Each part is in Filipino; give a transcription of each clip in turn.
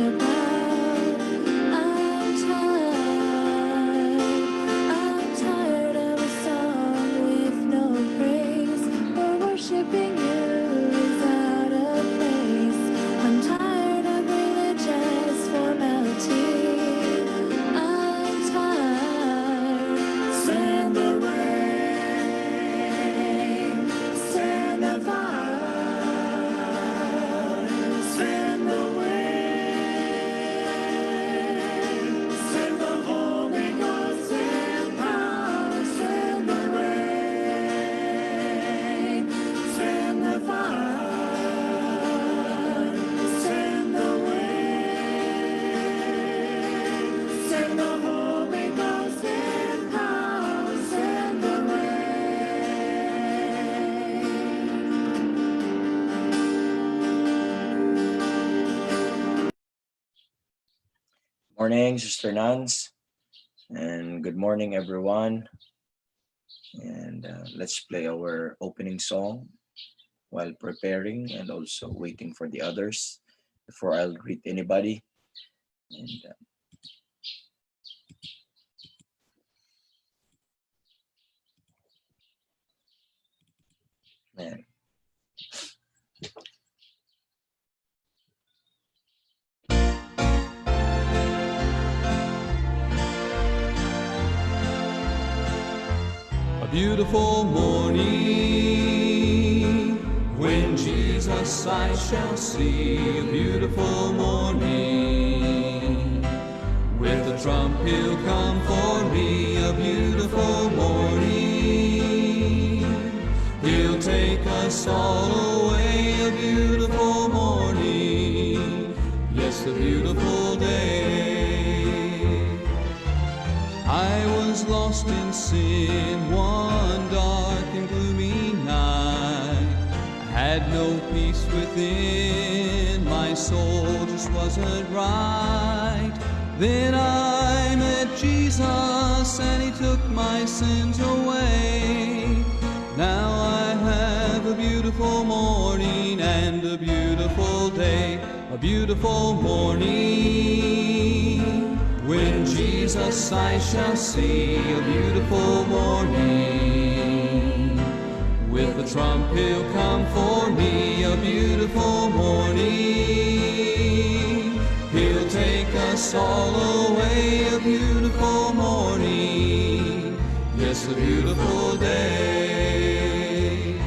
worship out. I'm tired of a song with no praise, or worshiping you is out of place. I'm tired of religious formality. I'm tired. Send the rain, send the fire, send the wind, send the Holy Ghost in power, send the rain, send the fire, send the wind, send the Holy Ghost in power, send the rain. Morning, Sister Nance, and good morning, everyone. And let's play our opening song while preparing and also waiting for the others before I'll greet anybody. And man, A beautiful morning, when Jesus I shall see. A beautiful morning, with the trump he'll come for me. A beautiful morning, he'll take us all away. A beautiful morning, yes, a beautiful day. I was lost in sin one dark and gloomy night. I had no peace within, my soul just wasn't right. Then I met Jesus and he took my sins away. Now I have a beautiful morning and a beautiful day. A beautiful morning, when Jesus I shall see. A beautiful morning, with the trump he'll come for me. A beautiful morning, he'll take us all away. A beautiful morning, yes, a beautiful day.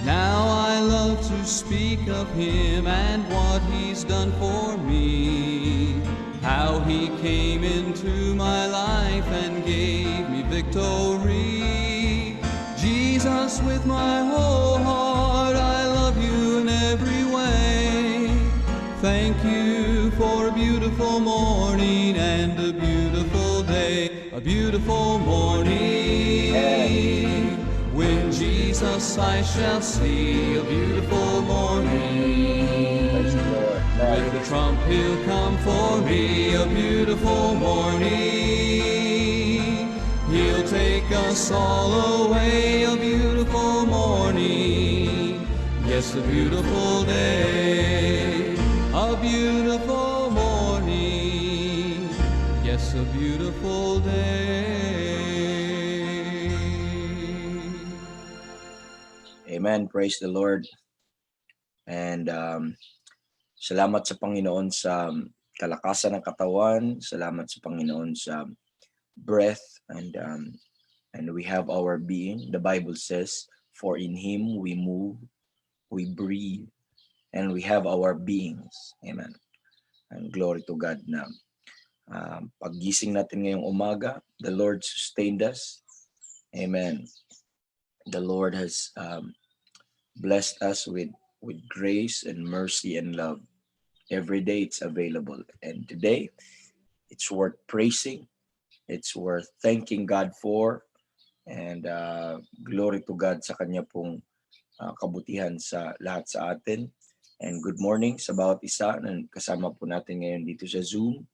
Now I love to speak of him and what he's done for me, how he came into my life and gave me victory. Jesus, with my whole heart, I love you in every way. Thank you for a beautiful morning and a beautiful day. A beautiful morning, when Jesus I shall see. A beautiful morning, praise the Lord. with the trump he'll come for me. A beautiful morning, he'll take us all away. A beautiful morning, yes, a beautiful day. A beautiful morning, yes, a beautiful day. Amen. Praise the Lord. And salamat sa Panginoon sa kalakasan ng katawan. Salamat sa Panginoon sa breath and we have our being. The Bible says, for in Him we move, we breathe, and we have our beings. Amen. And glory to God na paggising natin ngayong umaga, the Lord sustained us. Amen. The Lord has blessed us with grace and mercy and love. Every day it's available. And today, it's worth praising. It's worth thanking God for. And glory to God sa Kanya pong kabutihan sa lahat sa atin. And good morning sa bawat isa na kasama po natin ngayon dito sa Zoom.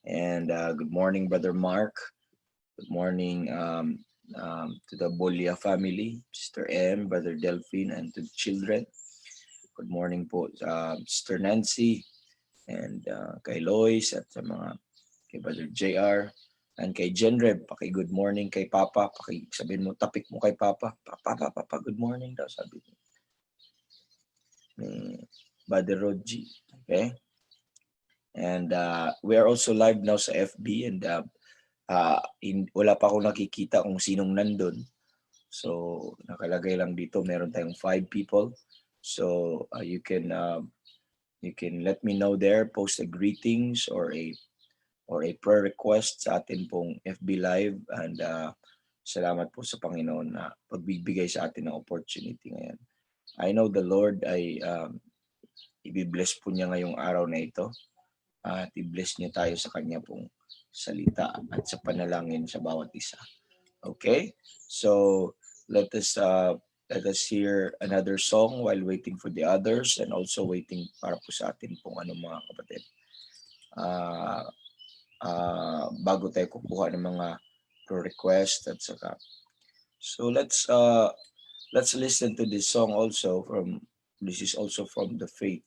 And good morning, Brother Mark. Good morning to the Bolia family, Sister M, Brother Delphine, and to the children. Good morning po, Sister Nancy. and kay Lois at sa mga kay Brother JR and kay Jenreb, paki-good morning kay Papa, sabihin mo, tapik mo kay Papa, Papa, good morning daw, sabi ni Brother Rodji, okay? And we are also live now sa FB and wala pa ako nakikita kung sinong nandun. So, nakalagay lang dito, meron tayong 5 people. So, you can let me know there, post a greetings or a prayer request sa atin pong FB Live. And salamat po sa Panginoon na pagbibigay sa atin ng opportunity ngayon. I know the Lord ay i-bless po niya ngayong araw na ito. At i-bless niya tayo sa kanya pong salita at sa panalangin sa bawat isa. Okay? So, let us hear another song while waiting for the others and also waiting para po sa atin pong mga kapatid. Bago tayo kukuha ng mga request at saka. So, let's listen to this song also this is also from the Faith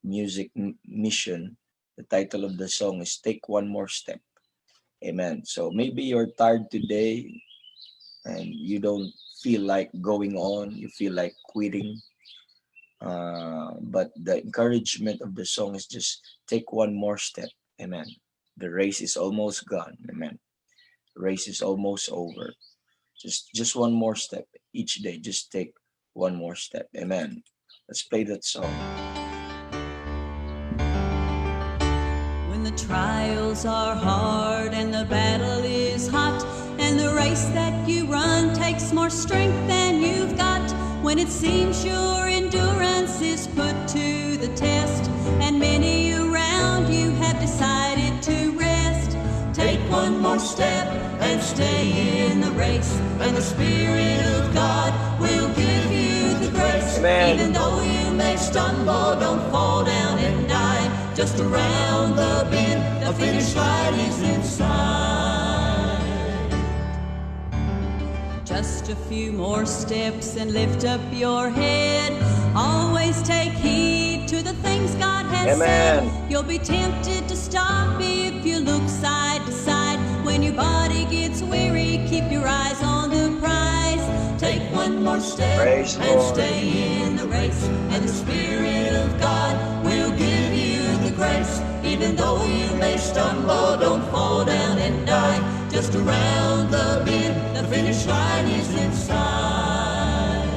Music Mission. The title of the song is Take One More Step. Amen. So maybe you're tired today and you don't feel like going on, you feel like quitting. But the encouragement of the song is just take one more step. Amen. The race is almost gone. Amen. The race is almost over. Just one more step each day. Just take one more step. Amen. Let's play that song. When the trials are hard and the battle is hot and the race that you run takes more strength than you've got, when it seems your endurance is put to the test and many around you have decided to rest, take one more step and stay in the race, and the Spirit of God will give you the grace. Amen. Even though you may stumble, don't fall down and die. Just around the bend, the finish line is in sight. Just a few more steps and lift up your head. Always take heed to the things God has Amen. said. You'll be tempted to stop if you look side to side. When your body gets weary, keep your eyes on the prize. Take one more step Praise and Lord. stay in the race, and the Spirit of God will give you the grace. Even though you may stumble, don't fall down and die. Just around the bend, the finish line is in sight.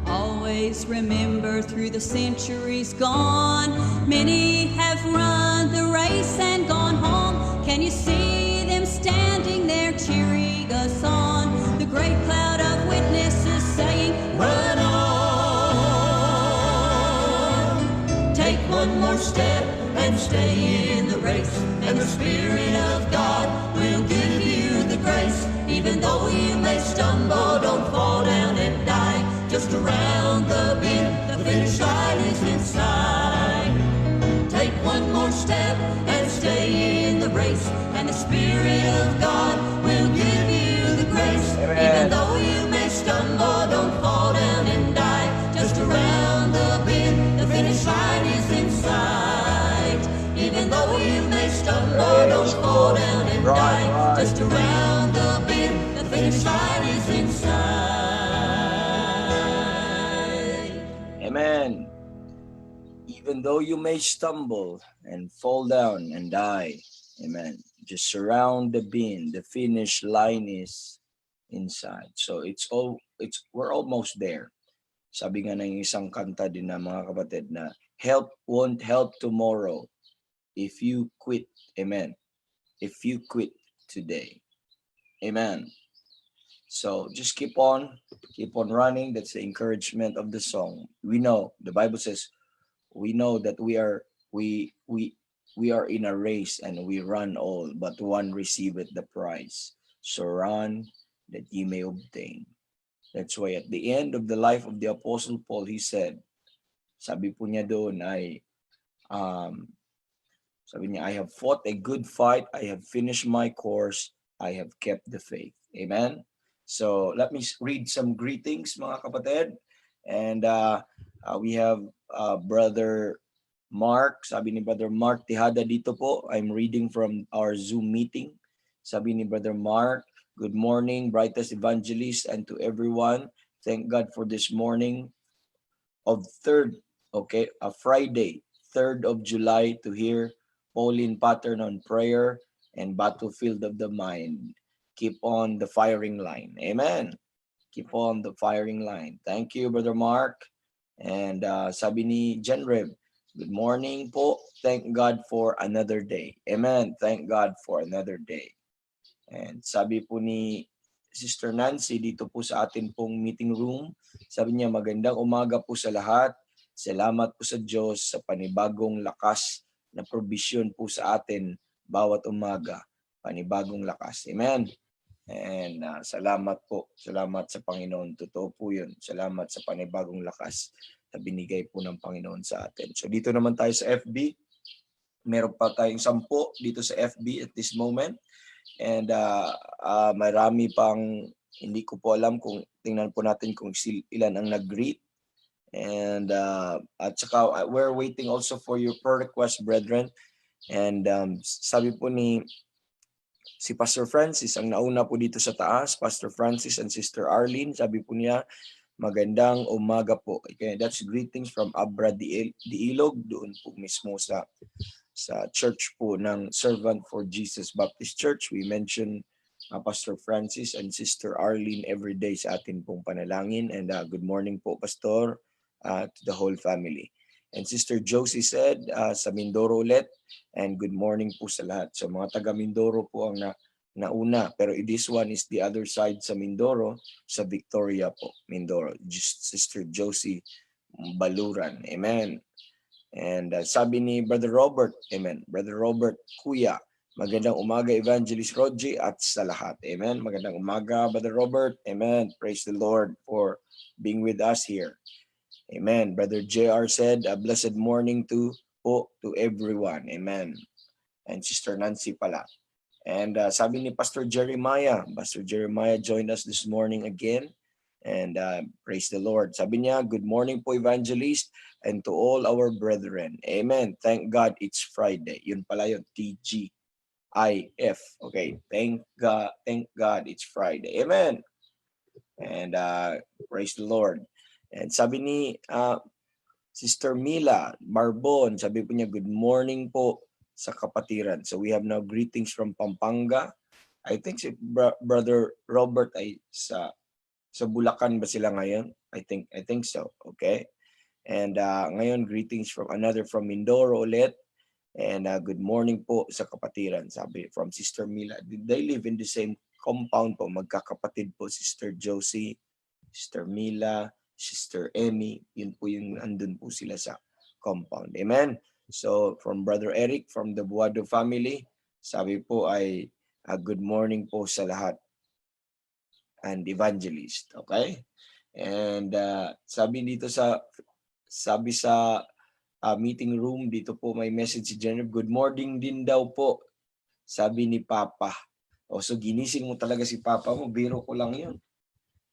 Always remember, through the centuries gone, many have run the race and gone home. Can you see them standing there cheering us on? The great cloud of witnesses saying, run on. Take one more step and stay in the race, and the Spirit of God will give you the grace. Even though you may stumble, don't fall down and die. Just around the bend, the finish line is in sight. Take one more step and stay in the race, and the Spirit of God will give you the grace. Amen. Even though you may stumble, don't fall down and die. Just around the bend, the finish line is in sight. Even though you may stumble, don't fall down and die. Just around the bend, the finish line is in sight. Amen. Even though you may stumble and fall down and die, amen, just surround the bend. The finish line is inside. So we're almost there. Sabi nga ng isang kanta din na mga kapatid na help won't help tomorrow if you quit. Amen. If you quit today. Amen. So just keep on running. That's the encouragement of the song. We know the Bible says we know that we are in a race and we run all, but one receiveth the prize. So run that ye may obtain. That's why at the end of the life of the Apostle Paul, he said, sabi po niya doon ay, sabi niya, I have fought a good fight, I have finished my course, I have kept the faith. Amen? So let me read some greetings, mga kapatid. And we have Brother Mark. Sabi ni Brother Mark Tihada dito po. I'm reading from our Zoom meeting. Sabi ni Brother Mark, good morning, brightest evangelist, and to everyone. Thank God for this morning of a Friday, 3rd of July, to hear Pauline pattern on prayer and battlefield of the mind. Keep on the firing line. Amen. Keep on the firing line. Thank you, Brother Mark. And sabi ni Genrev, good morning po. Thank God for another day. Amen. Thank God for another day. And sabi po ni Sister Nancy dito po sa atin pong meeting room, sabi niya, magandang umaga po sa lahat. Salamat po sa Diyos sa panibagong lakas na provision po sa atin bawat umaga. Panibagong lakas. Amen. And salamat po. Salamat sa Panginoon. Totoo po yun. Salamat sa panibagong lakas na binigay po ng Panginoon sa atin. So dito naman tayo sa FB. Meron pa tayong 10 dito sa FB at this moment. And marami pang hindi ko po alam kung tingnan po natin kung ilan ang nag-greet. And at saka we're waiting also for your prayer request, brethren. And sabi po ni si Pastor Francis, ang nauna po dito sa taas, Pastor Francis and Sister Arlene, sabi po niya, magandang umaga po. Okay, that's greetings from Abra de Ilog, doon po mismo sa church po ng Servant for Jesus Baptist Church. We mention Pastor Francis and Sister Arlene every day sa atin pong panalangin. And good morning po, Pastor, to the whole family. And Sister Josie said, sa Mindoro ulit, and good morning po sa lahat. So mga taga Mindoro po ang nauna, pero this one is the other side sa Mindoro, sa Victoria po, Mindoro. Sister Josie Baluran. Amen. And sabi ni Brother Robert, amen, Brother Robert Kuya, magandang umaga Evangelist Rodji at sa lahat. Amen. Magandang umaga Brother Robert. Amen. Praise the Lord for being with us here. Amen. Brother JR said, a blessed morning to everyone. Amen. And Sister Nancy pala. And sabi ni Pastor Jeremiah joined us this morning again. And praise the Lord. Sabi niya, good morning po Evangelist and to all our brethren. Amen. Thank God it's Friday. Yun pala yun, TGIF. Okay. Thank God it's Friday. Amen. And praise the Lord. And sabi ni Sister Mila Barbon, sabi po niya, good morning po sa kapatiran. So we have now greetings from Pampanga. I think si Brother Robert ay sa Bulacan ba sila ngayon? I think so. Okay. And ngayon greetings from from Mindoro ulit. And good morning po sa kapatiran. Sabi from Sister Mila. They live in the same compound po. Magkakapatid po, Sister Josie, Sister Mila, Sister Emmy. Yun po yung andun po sila sa compound. Amen. So from Brother Eric from the Buado family, sabi po ay good morning po sa lahat and evangelist. Okay? And sabi sa meeting room, dito po may message si Jennifer, good morning din daw po, sabi ni Papa. So ginising mo talaga si Papa mo, biro ko lang yun.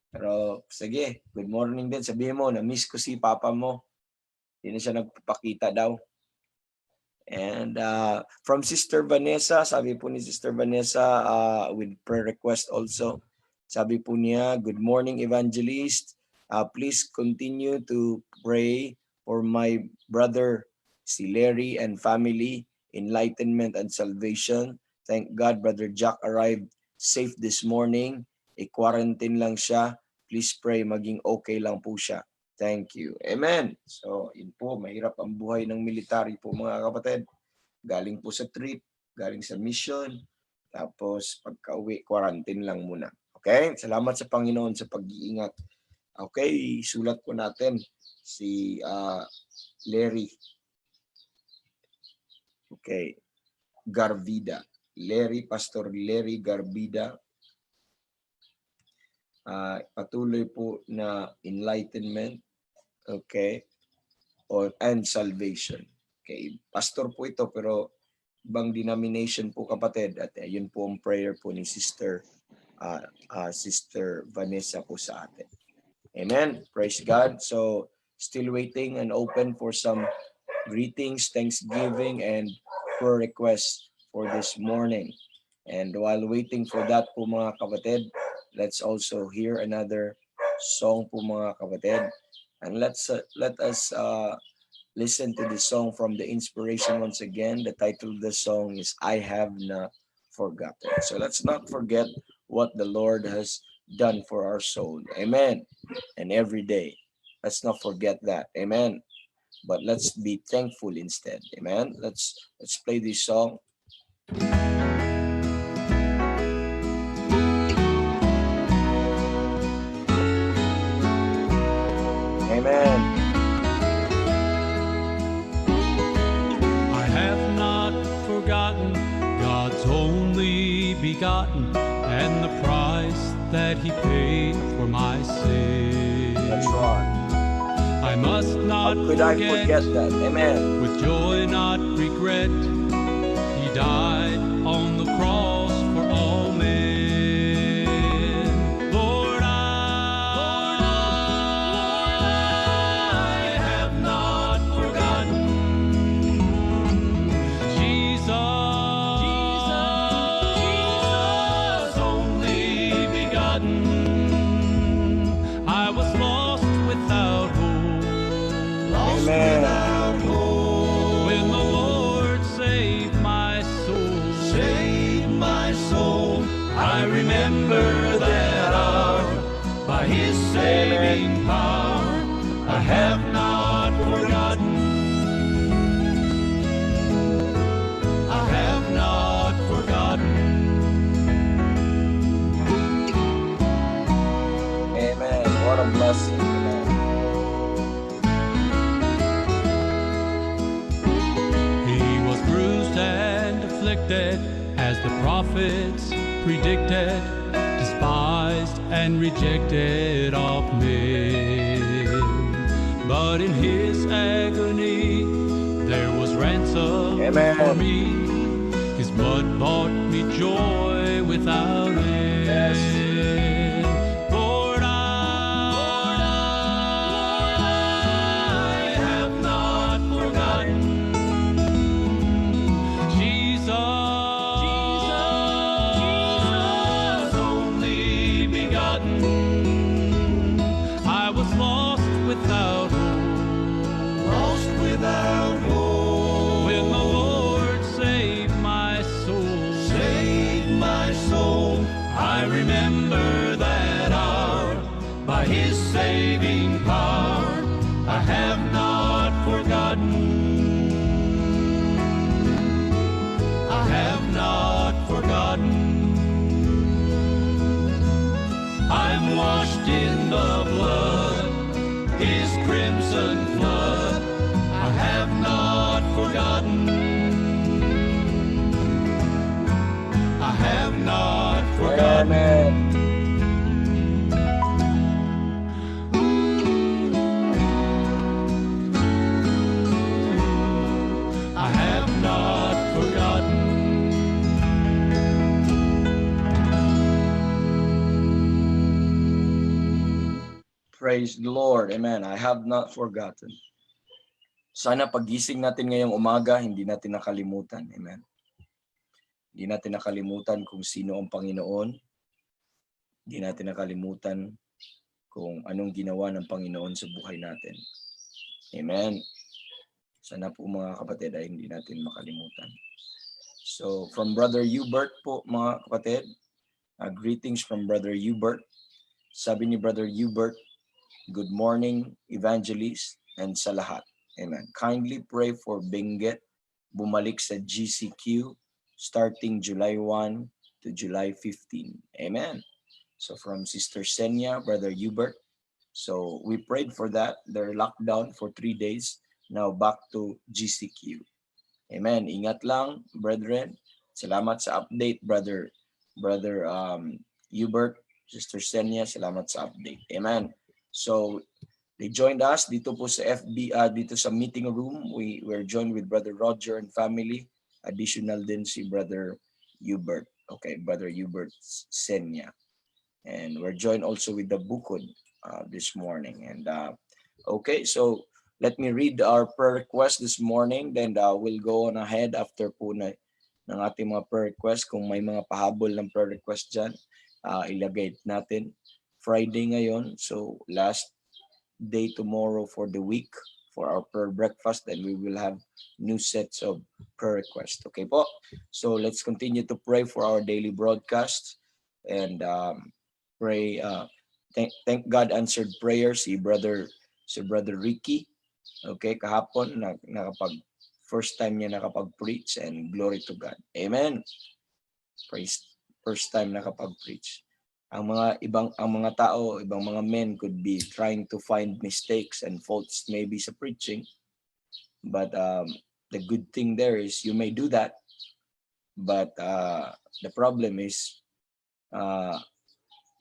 Pero sige, good morning din. Sabihin mo, na-miss ko si Papa mo. Hindi na siya nagpapakita daw. And from Sister Vanessa, sabi po ni Sister Vanessa with prayer request also. Sabi po niya, good morning Evangelist. Please continue to pray for my brother, si Larry and family, enlightenment and salvation. Thank God Brother Jack arrived safe this morning. I-quarantine lang siya. Please pray maging okay lang po siya. Thank you. Amen. So, yun po, mahirap ang buhay ng military po mga kapatid. Galing po sa trip, galing sa mission, tapos pagka-uwi, quarantine lang muna. Okay? Salamat sa Panginoon sa pag-iingat. Okay, sulat po natin si Larry. Okay. Garvida. Pastor Larry Garbida. Patuloy po na enlightenment, okay, and salvation. Okay, pastor po ito pero ibang denomination po kapatid at yun po ang prayer po ni Sister Vanessa po sa atin. Amen. Praise God. So still waiting and open for some greetings, thanksgiving, and prayer requests for this morning. And while waiting for that po mga kapatid, let's also hear another song po mga kapatid. And let us listen to the song from the inspiration once again. The title of the song is I Have Not Forgotten. So let's not forget what the Lord has done for our soul. Amen. And every day, let's not forget that. Amen. But let's be thankful instead. Amen. Let's play this song. Amen. I have not forgotten God's only begotten and the price that he paid for my sin. That's right. I must How not could I forget that? Amen. with joy, not regret. He died on the cross for all men. Lord, I have not forgotten Jesus, only begotten. I was lost without hope. Amen. When the Lord saved my soul, I remember that hour. By his saving power, I have not forgotten. I have not forgotten. Amen. What a blessing. Amen. He was bruised and afflicted, as the prophets predicted, despised and rejected of men. But in his agony, there was ransom Amen. for me. His blood bought me joy without end. Yes. Lord, I have not forgotten Jesus, only begotten. I was lost without hope. When the Lord saved my soul, I remember that hour. By his saving power, I have not forgotten. I have not forgotten. I'm washed in the blood, his crimson flood. I have not forgotten. I have not forgotten. Amen. I have not forgotten. Praise the Lord. Amen. I have not forgotten. Sana pagising natin ngayong umaga, hindi natin nakalimutan. Amen. Hindi natin nakalimutan kung sino ang Panginoon. Hindi natin nakalimutan kung anong ginawa ng Panginoon sa buhay natin. Amen. Sana po mga kapatid ay hindi natin makalimutan. So from Brother Hubert po mga kapatid, greetings from Brother Hubert. Sabi ni Brother Hubert, good morning evangelist and sa lahat. Amen. Kindly pray for Benguet bumalik sa GCQ starting July 1 to July 15. Amen. So from Sister Senya, Brother Hubert. So we prayed for that. They're locked down for 3 days. Now back to GCQ. Amen. Ingat lang, brethren. Salamat sa update, Brother Hubert, Sister Senya. Salamat sa update. Amen. So they joined us dito po sa dito sa meeting room. We were joined with Brother Roger and family. Additional din si Brother Hubert. Okay, Brother Hubert Senya. And we're joined also with the Bukod this morning. And Okay, so let me read our prayer request this morning, then we'll go on ahead after po ng ating mga prayer request. Kung may mga pahabol ng prayer request dyan, ilagay natin. Friday ngayon, so last day tomorrow for the week for our prayer breakfast, then we will have new sets of prayer requests. Okay po? So let's continue to pray for our daily broadcast and pray. Thank God answered prayers si Brother Ricky. Okay, kahapon nakapag first time niya nakapag-preach, and glory to God. Amen. Praise, first time nakapag-preach. Ang mga tao, ibang mga men could be trying to find mistakes and faults maybe sa preaching. But the good thing there is you may do that, but the problem is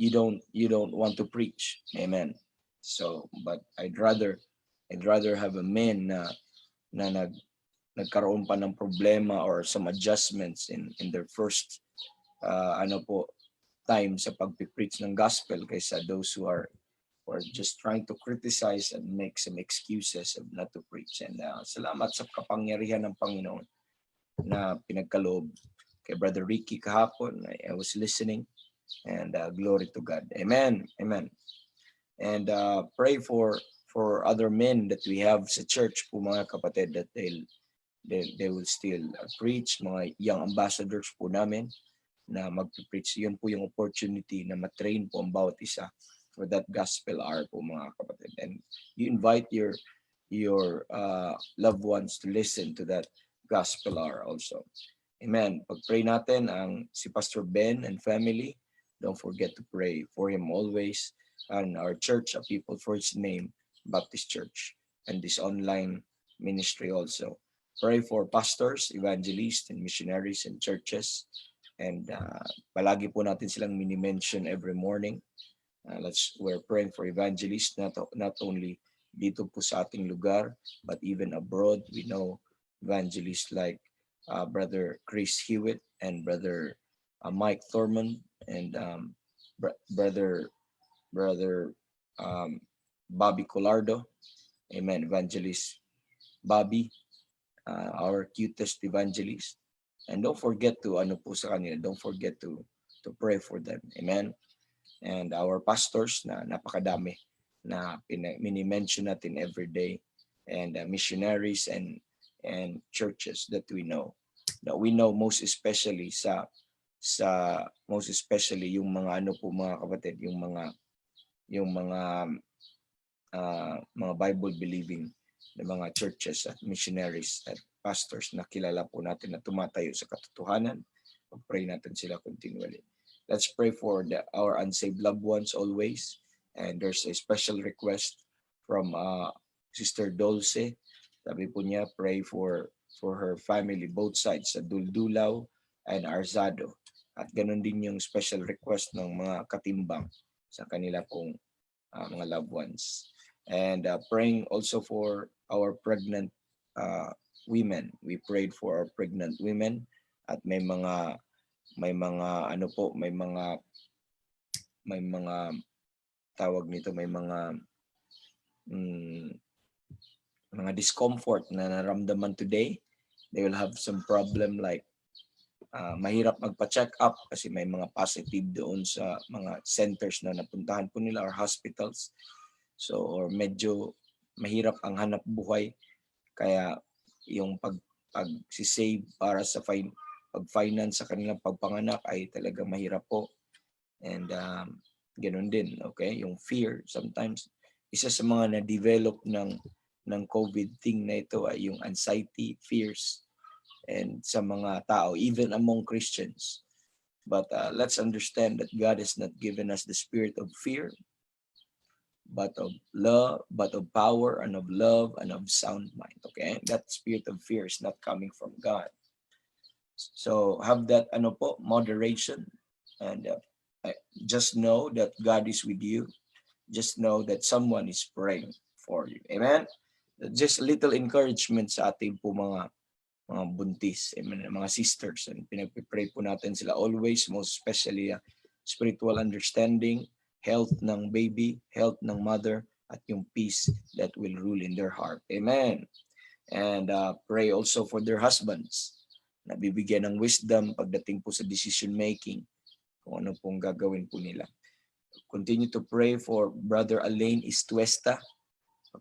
you don't want to preach. Amen. So, but I'd rather have a man na nagkaroon pa ng problema or some adjustments in their first time sa pagpipreach ng gospel, kaysa those who are just trying to criticize and make some excuses of not to preach. And salamat sa kapangyarihan ng Panginoon na pinagkaloob kay Brother Ricky kahapon. I was listening, and glory to God. Amen. Amen. And pray for other men that we have sa church po, mga kapatid, that they will still preach, mga young ambassadors po namin na mag-preach. Yun po yung opportunity na matrain po ang bawat isa for that gospel hour po, mga kapatid. And you invite your loved ones to listen to that gospel hour also. Amen. Pag-pray natin ang si Pastor Ben and family. Don't forget to pray for him always, and our church, A People for His Name Baptist Church, and this online ministry also. Pray for pastors, evangelists, and missionaries and churches. And palagi po natin silang mini-mention every morning. We're praying for evangelists, not only dito po sa ating lugar, but even abroad. We know evangelists like Brother Chris Hewitt and Brother Mike Thurman, and Brother Bobby Colardo. Amen. Evangelist Bobby, our cutest evangelist. And don't forget to don't forget to pray for them. Amen. And our pastors na napakadami na mini-mention natin every day, and missionaries and churches that we know most especially yung mga mga kapatid, yung mga Bible believing na mga churches at missionaries at pastors na kilala po natin na tumatayo sa katotohanan. Pag-pray natin sila continually. Let's pray for our unsaved loved ones always. And there's a special request from Sister Dulce. Sabi po niya, pray for her family, both sides, sa Duldulaw and Arzado. At ganun din yung special request ng mga katimbang sa kanila pong mga loved ones. And praying also for our pregnant women. We prayed for our pregnant women, at may mga tawag nito, may mga discomfort na naramdaman today. They will have some problem like mahirap magpa-check up kasi may mga positive doon sa mga centers na napuntahan po nila or hospitals. So, or medyo mahirap ang hanap buhay, kaya yung pag-save para sa pag-finance sa kanilang pagpanganak ay talaga mahirap po. And ganun din, okay? Yung fear, sometimes isa sa mga na-develop ng COVID thing na ito ay yung anxiety, fears, and sa mga tao, even among Christians. But let's understand that God has not given us the spirit of fear, but of love, but of power, and of love, and of sound mind. Okay? That spirit of fear is not coming from God. So have that moderation, and just know that God is with you. Just know that someone is praying for you. Amen? Just a little encouragement sa ating po mga buntis, amen, mga sisters, and pinagpipray po natin sila always, most especially spiritual understanding, health ng baby, health ng mother, at yung peace that will rule in their heart. Amen. And pray also for their husbands na bibigyan ng wisdom pagdating po sa decision making, kung ano pong gagawin po nila. Continue to pray for Brother Alain Istuesta.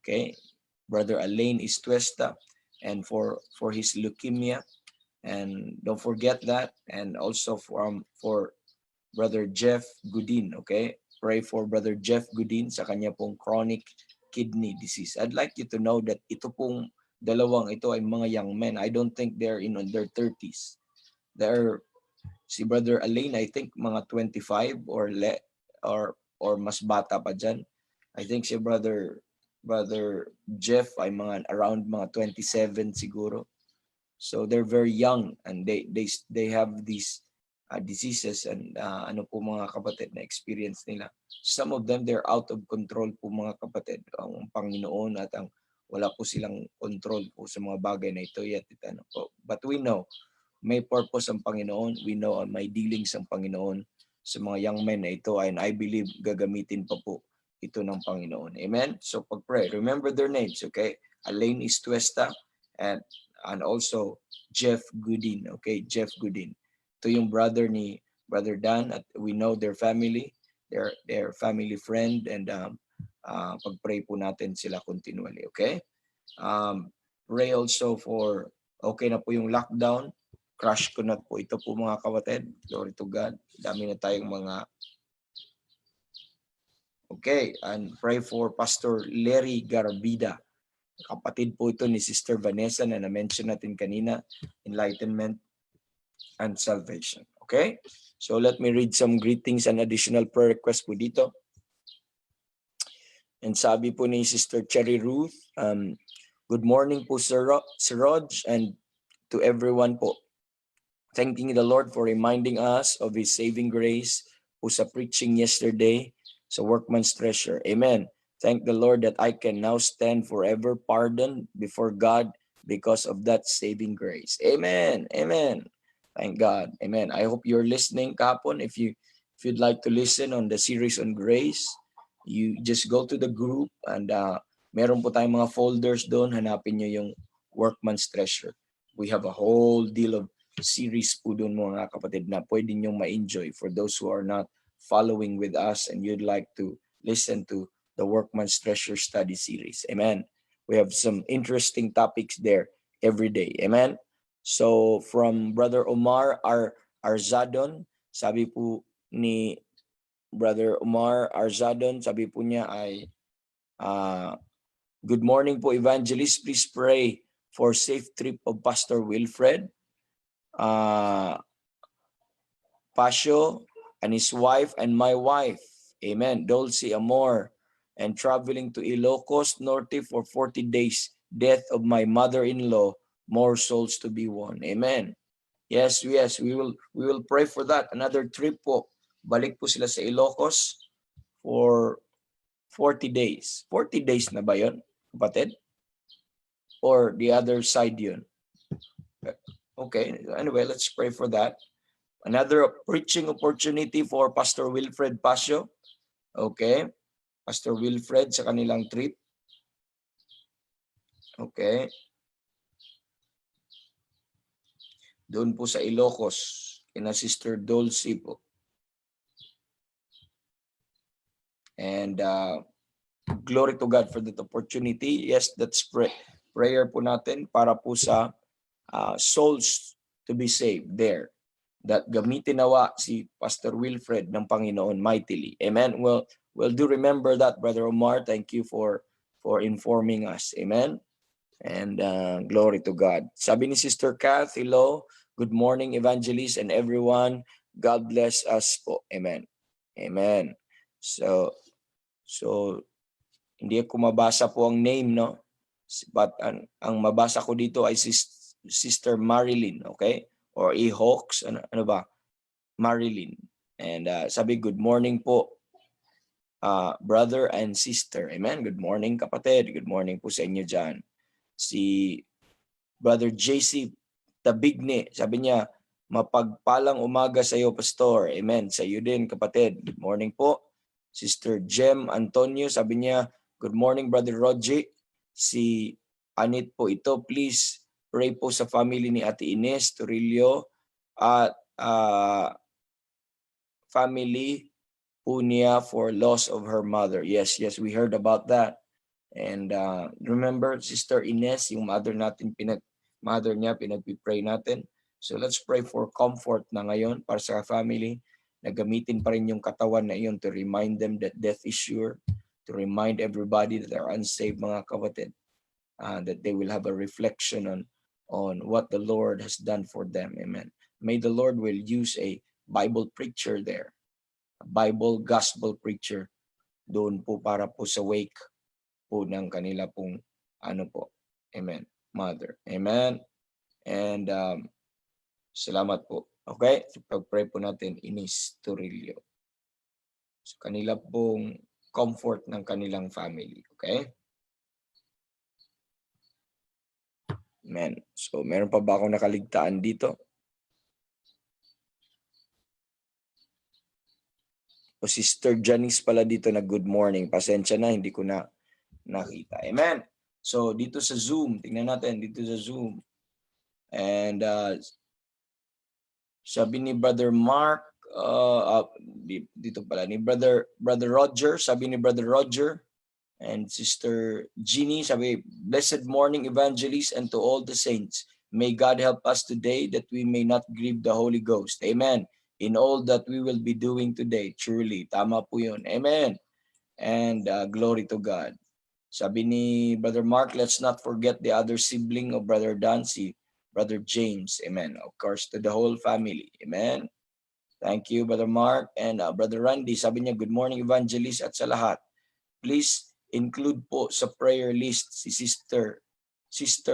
Okay? Brother Alain Istuesta, and for his leukemia. And don't forget that. And also for Brother Jeff Goodin. Okay? Pray for Brother Jeff Goodin sa kanya pong chronic kidney disease. I'd like you to know that ito pong dalawang ito ay mga young men. I don't think they're in their 30s. Si Brother Alain, I think mga 25 or mas bata pa dyan. I think si Brother Jeff ay around mga 27 siguro. So they're very young and they have these diseases and ano po mga kapatid na experience nila. Some of them, they're out of control po mga kapatid. Ang Panginoon at wala po silang control po sa mga bagay na ito yet. But we know, may purpose ang Panginoon. We know may dealings ang Panginoon sa mga young men na ito, and I believe gagamitin pa po ito ng Panginoon. Amen? So pag-pray, remember their names, okay? Alain Istuesta and also Jeff Goodin, okay? Jeff Goodin. Ito yung brother ni Brother Dan at we know their family, their family friend, and pag-pray po natin sila continually, okay? Pray also for, okay na po yung lockdown, crush ko na po ito po mga kapatid. Glory to God. Dami na tayong mga, okay, and pray for Pastor Larry Garbida. Kapatid po ito ni Sister Vanessa na na-mention natin kanina, enlightenment and salvation. Okay? So let me read some greetings and additional prayer requests po dito. And sabi po ni Sister Cherry Ruth, good morning po Sir Rog and to everyone po. Thanking the Lord for reminding us of His saving grace po sa preaching yesterday sa Workman's Treasure. Amen. Thank the Lord that I can now stand forever pardoned before God because of that saving grace. Amen. Amen. Thank God. Amen. I hope you're listening kahapon. If you'd like to listen on the series on grace, you just go to the group and meron po tayong mga folders doon. Hanapin nyo yung Workman's Treasure. We have a whole deal of series po doon mga kapatid na pwede nyong ma-enjoy for those who are not following with us and you'd like to listen to the Workman's Treasure study series. Amen. We have some interesting topics there every day. Amen. So from Brother Omar Arzadon, sabi po ni Brother Omar Arzadon, sabi po niya ay, good morning po Evangelist, please pray for safe trip of Pastor Wilfred Pasio and his wife and my wife. Amen. Dulce Amor, and traveling to Ilocos Norte for 40 days. Death of my mother-in-law, more souls to be won. Amen. Yes, we will pray for that. Another trip po. Balik po sila sa Ilocos for 40 days. 40 days na ba yun, kapatid? Or the other side yun? Okay, anyway, let's pray for that. Another preaching opportunity for Pastor Wilfred Pasio. Okay, Pastor Wilfred sa kanilang trip. Okay. Doon po sa Ilocos, kina Sister Dulce po. And glory to God for that opportunity. Yes, that's prayer po natin para po sa souls to be saved there. That gamitin nawa si Pastor Wilfred ng Panginoon mightily. Amen. Well, do remember that, Brother Omar. Thank you for informing us. Amen. And glory to God. Sabi ni Sister Kath, hello. Good morning, Evangelist and everyone. God bless us po. Amen. Amen. So hindi ko mabasa po ang name, no? But ang mabasa ko dito ay Sister Marilyn, okay? Or E-Hawks, ano ba? Marilyn. And sabi, good morning po, brother and sister. Amen. Good morning, kapatid. Good morning po sa inyo dyan. Si Brother JC Tabigne, sabi niya, mapagpalang umaga sa iyo, Pastor. Amen. Sa iyo din, kapatid. Good morning po. Sister Jem Antonio, sabi niya, Good morning, Brother Roger. Si Anit po ito. Please pray po sa family ni Ate Ines Torillo at family po niya for loss of her mother. Yes, we heard about that. And remember, Sister Ines, yung mother niya, pinagpipray natin. So let's pray for comfort na ngayon para sa family na gamitin pa rin yung katawan na iyon to remind them that death is sure, to remind everybody that are unsaved, mga kapatid, that they will have a reflection on what the Lord has done for them. Amen. May the Lord will use a Bible preacher there, a Bible gospel preacher doon po para po sa wake po ng kanila pong amen, mother. Amen. And salamat po. Okay? So, pag-pray po natin, Ines Torillo. So, kanila pong comfort ng kanilang family. Okay? Amen. So, meron pa ba akong nakaligtaan dito? O Sister Janice pala dito na good morning. Pasensya na, hindi ko na nakita. Amen. So, dito sa Zoom, tingnan natin, dito sa Zoom. And sabi ni Brother Mark, dito pala, ni Brother Roger, sabi ni Brother Roger, and Sister Jeannie, sabi, blessed morning, evangelist, and to all the saints. May God help us today that we may not grieve the Holy Ghost. Amen. In all that we will be doing today, truly. Tama po yun. Amen. And glory to God. Sabi ni Brother Mark, let's not forget the other sibling of Brother Dancy, Brother James. Amen. Of course, to the whole family. Amen. Thank you, Brother Mark. And Brother Randy, sabi niya, good morning, evangelist, at sa lahat. Please include po sa prayer list si sister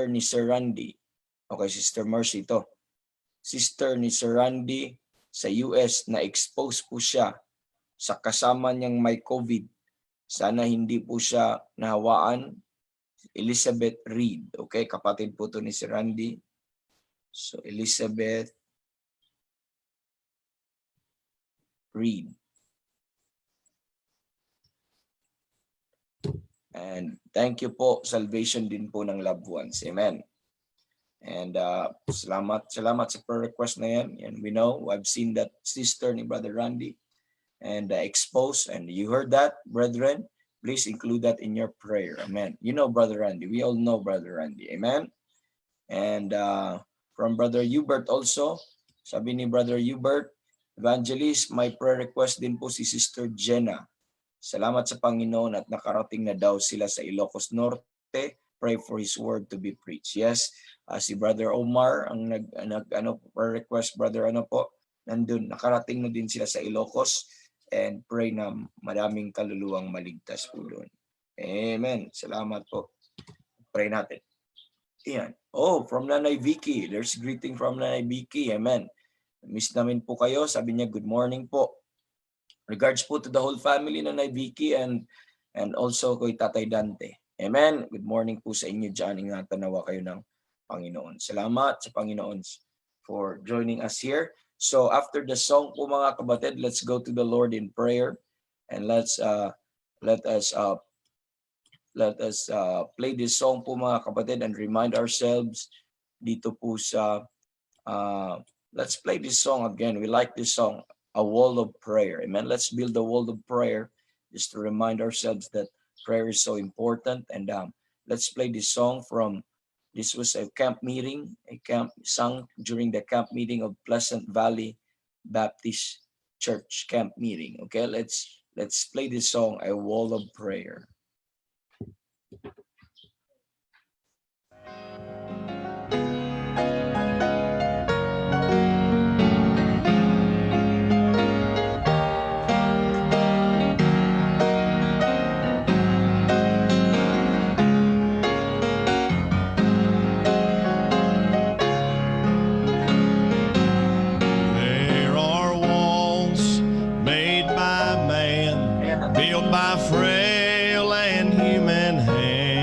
ni Sir Randy. Okay, Sister Mercy to. Sister ni Sir Randy sa US na expose po siya sa kasama niyang may COVID. Sana hindi po siya nahawaan. Elizabeth Reed. Okay, kapatid po to ni Sir Randy. So, Elizabeth Reed. And thank you po, salvation din po ng loved ones. Amen. And salamat sa prayer request na yan. And we know, I've seen that sister ni Brother Randy and exposed. And you heard that, brethren. Please include that in your prayer. Amen. You know Brother Randy. We all know Brother Randy. Amen. And from Brother Hubert also, sabi ni Brother Hubert, evangelist, my prayer request din po si Sister Jenna. Salamat sa Panginoon at nakarating na daw sila sa Ilocos Norte. Pray for His word to be preached. Yes, si Brother Omar ang prayer request, brother nandun, nakarating na din sila sa Ilocos, and pray na maraming kaluluwang maligtas po doon. Amen. Salamat po. Pray natin. Ayan. Oh, from Nanay Vicky. There's greeting from Nanay Vicky. Amen. Miss namin po kayo. Sabi niya, good morning po. Regards po to the whole family, Nanay Vicky, and also kay Tatay Dante. Amen. Good morning po sa inyo dyan. Ingatan nawa kayo ng Panginoon. Salamat sa Panginoon for joining us here. So after the song po mga kapatid, let's go to the Lord in prayer, and let us play this song po mga kapatid and remind ourselves dito po sa let's play this song again. We like this song, A Wall of Prayer. Amen. Let's build a wall of prayer just to remind ourselves that prayer is so important. And let's play this song from, this was a camp meeting, sung during the camp meeting of Pleasant Valley Baptist Church camp meeting. Okay, let's play this song, A Wall of Prayer. There are walls made by man, built by frail and human hands.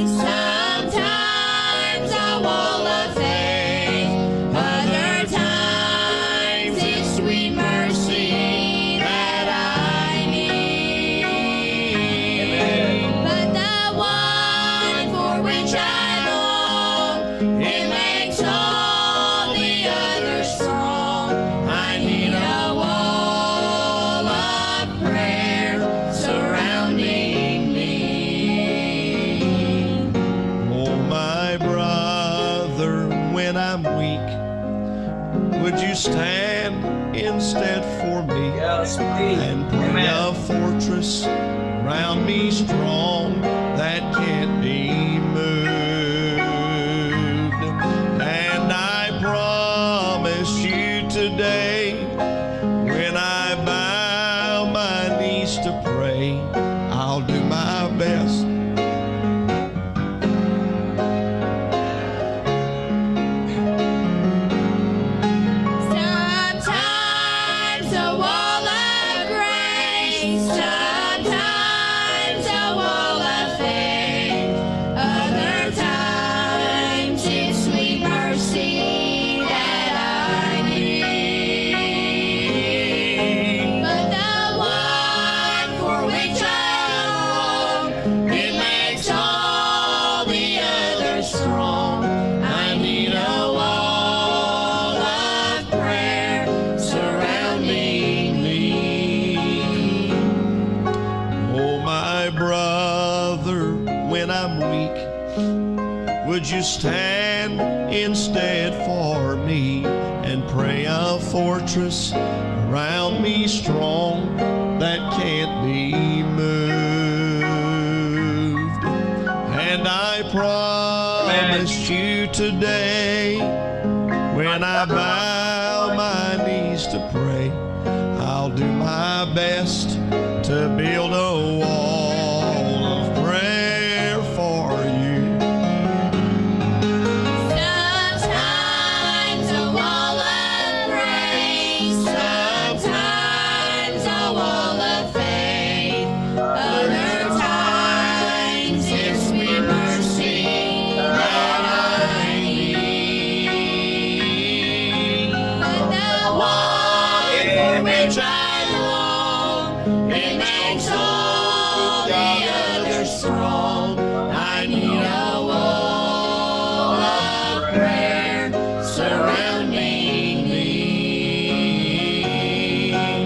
Sometimes a wall of faith, other times it's sweet mercy that I need. But the one for which I long, it makes all the others strong. I need a wall of prayer surrounding me. Oh, my brother, when I'm weak, would you stand instead for me? Yes, please. And bring a fortress around me strong that can't be moved. And I promise you today, when I bow my knees to pray, I'll do my best. Sometimes a wall of grace, sometimes a wall of faith, other times it's sweet mercy that I need. But the one for which I long, it makes all the others strong. I need a wall of prayer surrounding me. Oh, my brother, when I'm weak, would you stand instead for me and pray a fortress around me strong that can't be moved? And I promise you today, when I bow my knees to pray, I'll do my best to build a wall of prayer for you. Sometimes a wall of grace, sometimes a wall of faith, other times it's sweet mercy that I need. But the one for which I long, it makes all the others strong. I need a wall of prayer surrounding me.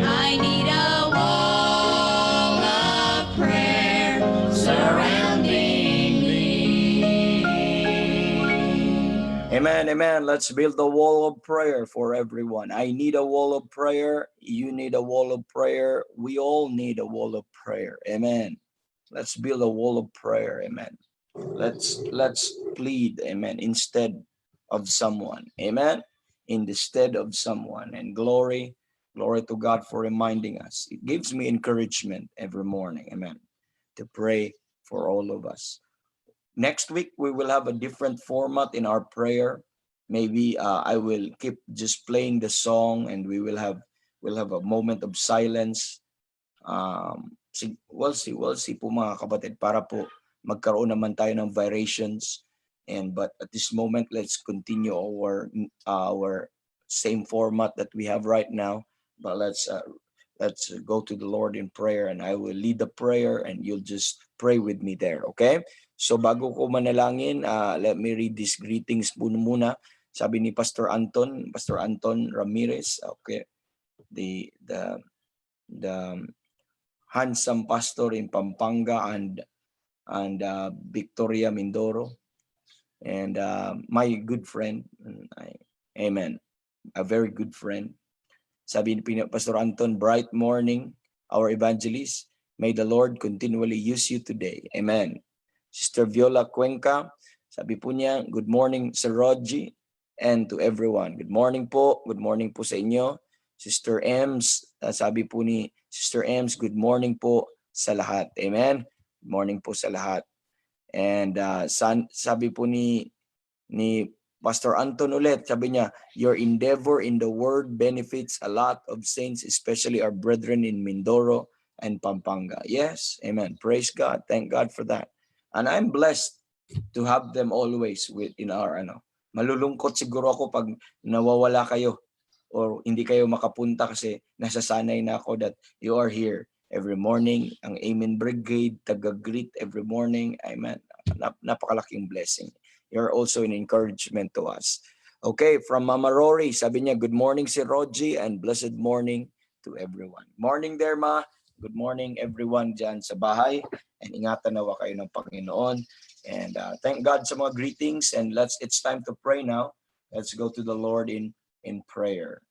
I need a wall of prayer surrounding me. Amen, amen. Let's build a wall of prayer for everyone. I need a wall of prayer. You need a wall of prayer. We all need a wall of prayer. Amen. Let's build a wall of prayer. Amen. Let's plead, amen, instead of someone. Amen. In the stead of someone. And glory to God for reminding us. It gives me encouragement every morning. Amen. To pray for all of us. Next week, we will have a different format in our prayer. Maybe I will keep just playing the song and we'll have a moment of silence. We'll see po mga kapatid para po magkaroon naman tayo ng variations. But at this moment, let's continue our same format that we have right now. But let's go to the Lord in prayer and I will lead the prayer and you'll just pray with me there, okay? So bago ko manalangin, let me read these greetings muna. Sabi ni Pastor Anton Ramirez, okay? The handsome pastor in Pampanga and Victoria Mindoro, and my good friend, amen, a very good friend. Sabi ni Pastor Anton, bright morning, our evangelist. May the Lord continually use you today. Amen. Sister Viola Cuenca, sabi po niya, good morning Sir Rogie and to everyone. Good morning po sa inyo. Sister Ems, sabi po ni Sister Ems, good morning po sa lahat. Amen. Good morning po sa lahat. And sabi po ni Pastor Anton ulit, sabi niya, your endeavor in the word benefits a lot of saints, especially our brethren in Mindoro and Pampanga. Yes, amen. Praise God. Thank God for that. And I'm blessed to have them always in our malulungkot siguro ako pag nawawala kayo or hindi kayo makapunta kasi nasasanay na ako that you are here every morning. Ang Amen Brigade, taga-greet every morning. Amen. Napakalaking blessing. You're also an encouragement to us. Okay, from Mama Rory, sabi niya, good morning si Rogie and blessed morning to everyone. Morning there, Ma. Good morning everyone dyan sa bahay. And ingatan nawa kayo ng Panginoon. And thank God sa mga greetings. And it's time to pray now. Let's go to the Lord in prayer.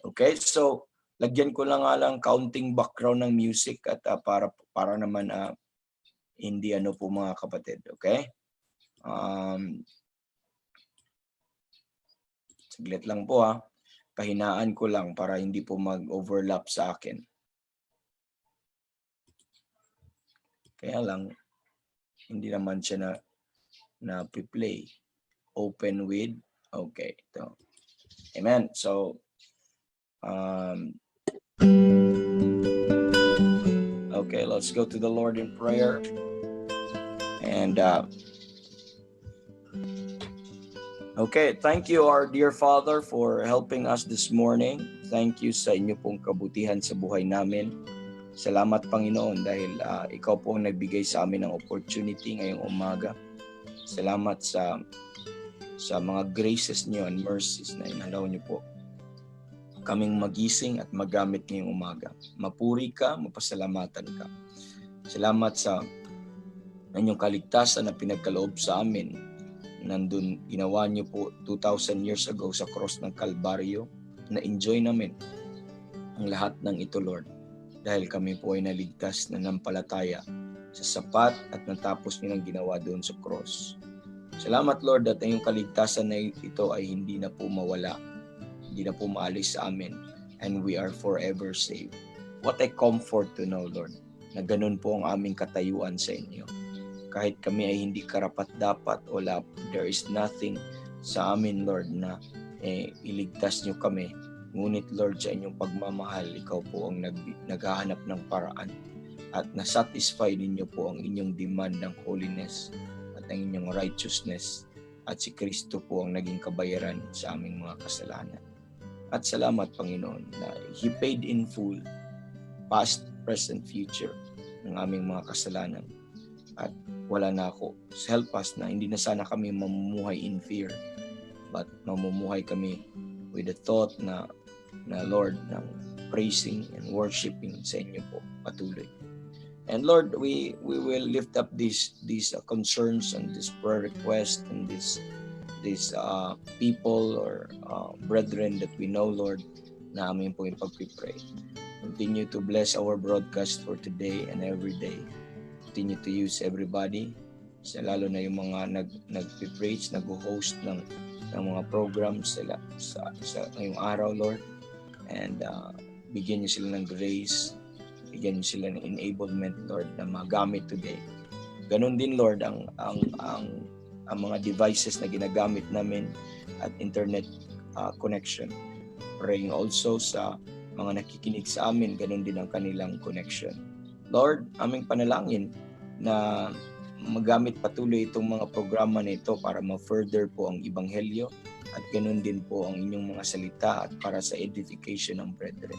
Okay, so lagyan ko lang counting background ng music at para naman hindi po mga kapatid. Okay? Saglit lang po pahinaan ko lang para hindi po mag-overlap sa akin. Kaya lang, hindi naman siya na play. Open with, okay. Ito. Amen. So, okay, let's go to the Lord in prayer. And, okay, thank you, our dear Father, for helping us this morning. Thank you sa inyo pong kabutihan sa buhay namin. Salamat, Panginoon, dahil ikaw po ang nagbigay sa amin ng opportunity ngayong umaga. Salamat sa mga graces niyo and mercies na inalaw niyo po kaming magising at magamit ngayong umaga. Mapuri ka, mapasalamatan ka. Salamat sa inyong kaligtasan na pinagkaloob sa amin. Nandun, ginawa niyo po 2,000 years ago sa cross ng Kalbaryo. Na-enjoy namin ang lahat ng ito, Lord. Dahil kami po ay naligtas na nampalataya sa sapat at natapos niyo ng ginawa doon sa cross. Salamat, Lord, at ang kaligtasan na ito ay hindi na po mawala, hindi na po maalis sa amin, and we are forever saved. What a comfort to know, Lord, na ganun po ang aming katayuan sa inyo. Kahit kami ay hindi karapat-dapat, there is nothing sa amin, Lord, na iligtas niyo kami. Ngunit, Lord, sa inyong pagmamahal, ikaw po ang naghahanap ng paraan at nasatisfy ninyo po ang inyong demand ng holiness at ang inyong righteousness, at si Kristo po ang naging kabayaran sa aming mga kasalanan. At salamat, Panginoon, na He paid in full, past, present, future, ng aming mga kasalanan. At wala na ako. Help us na hindi na sana kami mamumuhay in fear, but mamumuhay kami with the thought na Lord, ng praising and worshiping sa inyo po patuloy. And Lord, we will lift up these concerns and this prayer request and these people or brethren that we know, Lord, na amin po yung pag-pray. Continue to bless our broadcast for today and every day. Continue to use everybody, lalo na yung mga nag-preach, nag-host ng mga programs sa ngayong araw, Lord. And bigyan niyo sila ng grace, bigyan niyo sila ng enablement, Lord, na magamit today. Ganon din, Lord, ang mga devices na ginagamit namin at internet connection. Praying also sa mga nakikinig sa amin, ganon din ang kanilang connection. Lord, aming panalangin na magamit patuloy itong mga programa na ito para ma-further po ang Ebanghelyo at ganoon din po ang inyong mga salita at para sa edification ng brethren.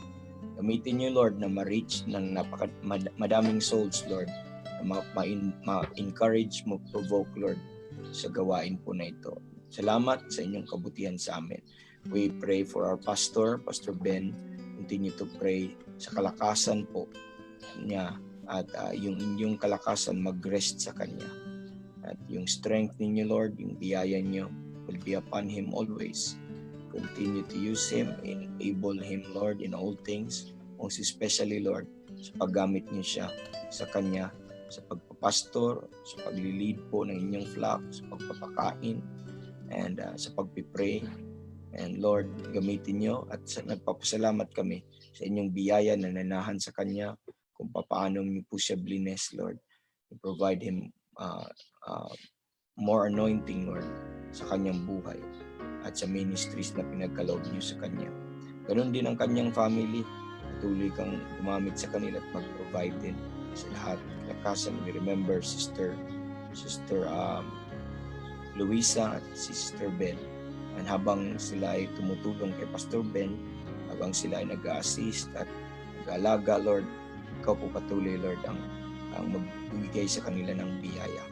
Gamitin niyo, Lord, na ma-reach ng madaming souls, Lord, na ma-encourage, ma-provoke, Lord, sa gawain po na ito. Salamat sa inyong kabutihan sa amin. We pray for our pastor, Pastor Ben. Continue to pray sa kalakasan po niya at yung inyong kalakasan mag-rest sa kanya. At yung strength ninyo, Lord, yung biyaya niyo will be upon him always. Continue to use him, enable him, Lord, in all things. Most especially, Lord, sa paggamit niyo siya sa kanya, sa pagpapastor, sa paglilid po ng inyong flock, sa pagpapakain, and sa pagpipray. And Lord, gamitin niyo at nagpapasalamat kami sa inyong biyaya na nanahan sa kanya, kung paano niyo po siya bless, Lord. You provide him more anointing, Lord, sa kanyang buhay at sa ministries na pinagkaloob niyo sa kanya. Ganon din ang kanyang family. Patuloy kang gumamit sa kanila at mag-provide din sa lahat. Kalakasan, we remember Sister Luisa at si Sister Ben. And habang sila ay tumutulong kay Pastor Ben, habang sila ay nag-assist at nag-alaga, Lord, ikaw po patuloy, Lord, ang magbibigay sa kanila ng biyaya.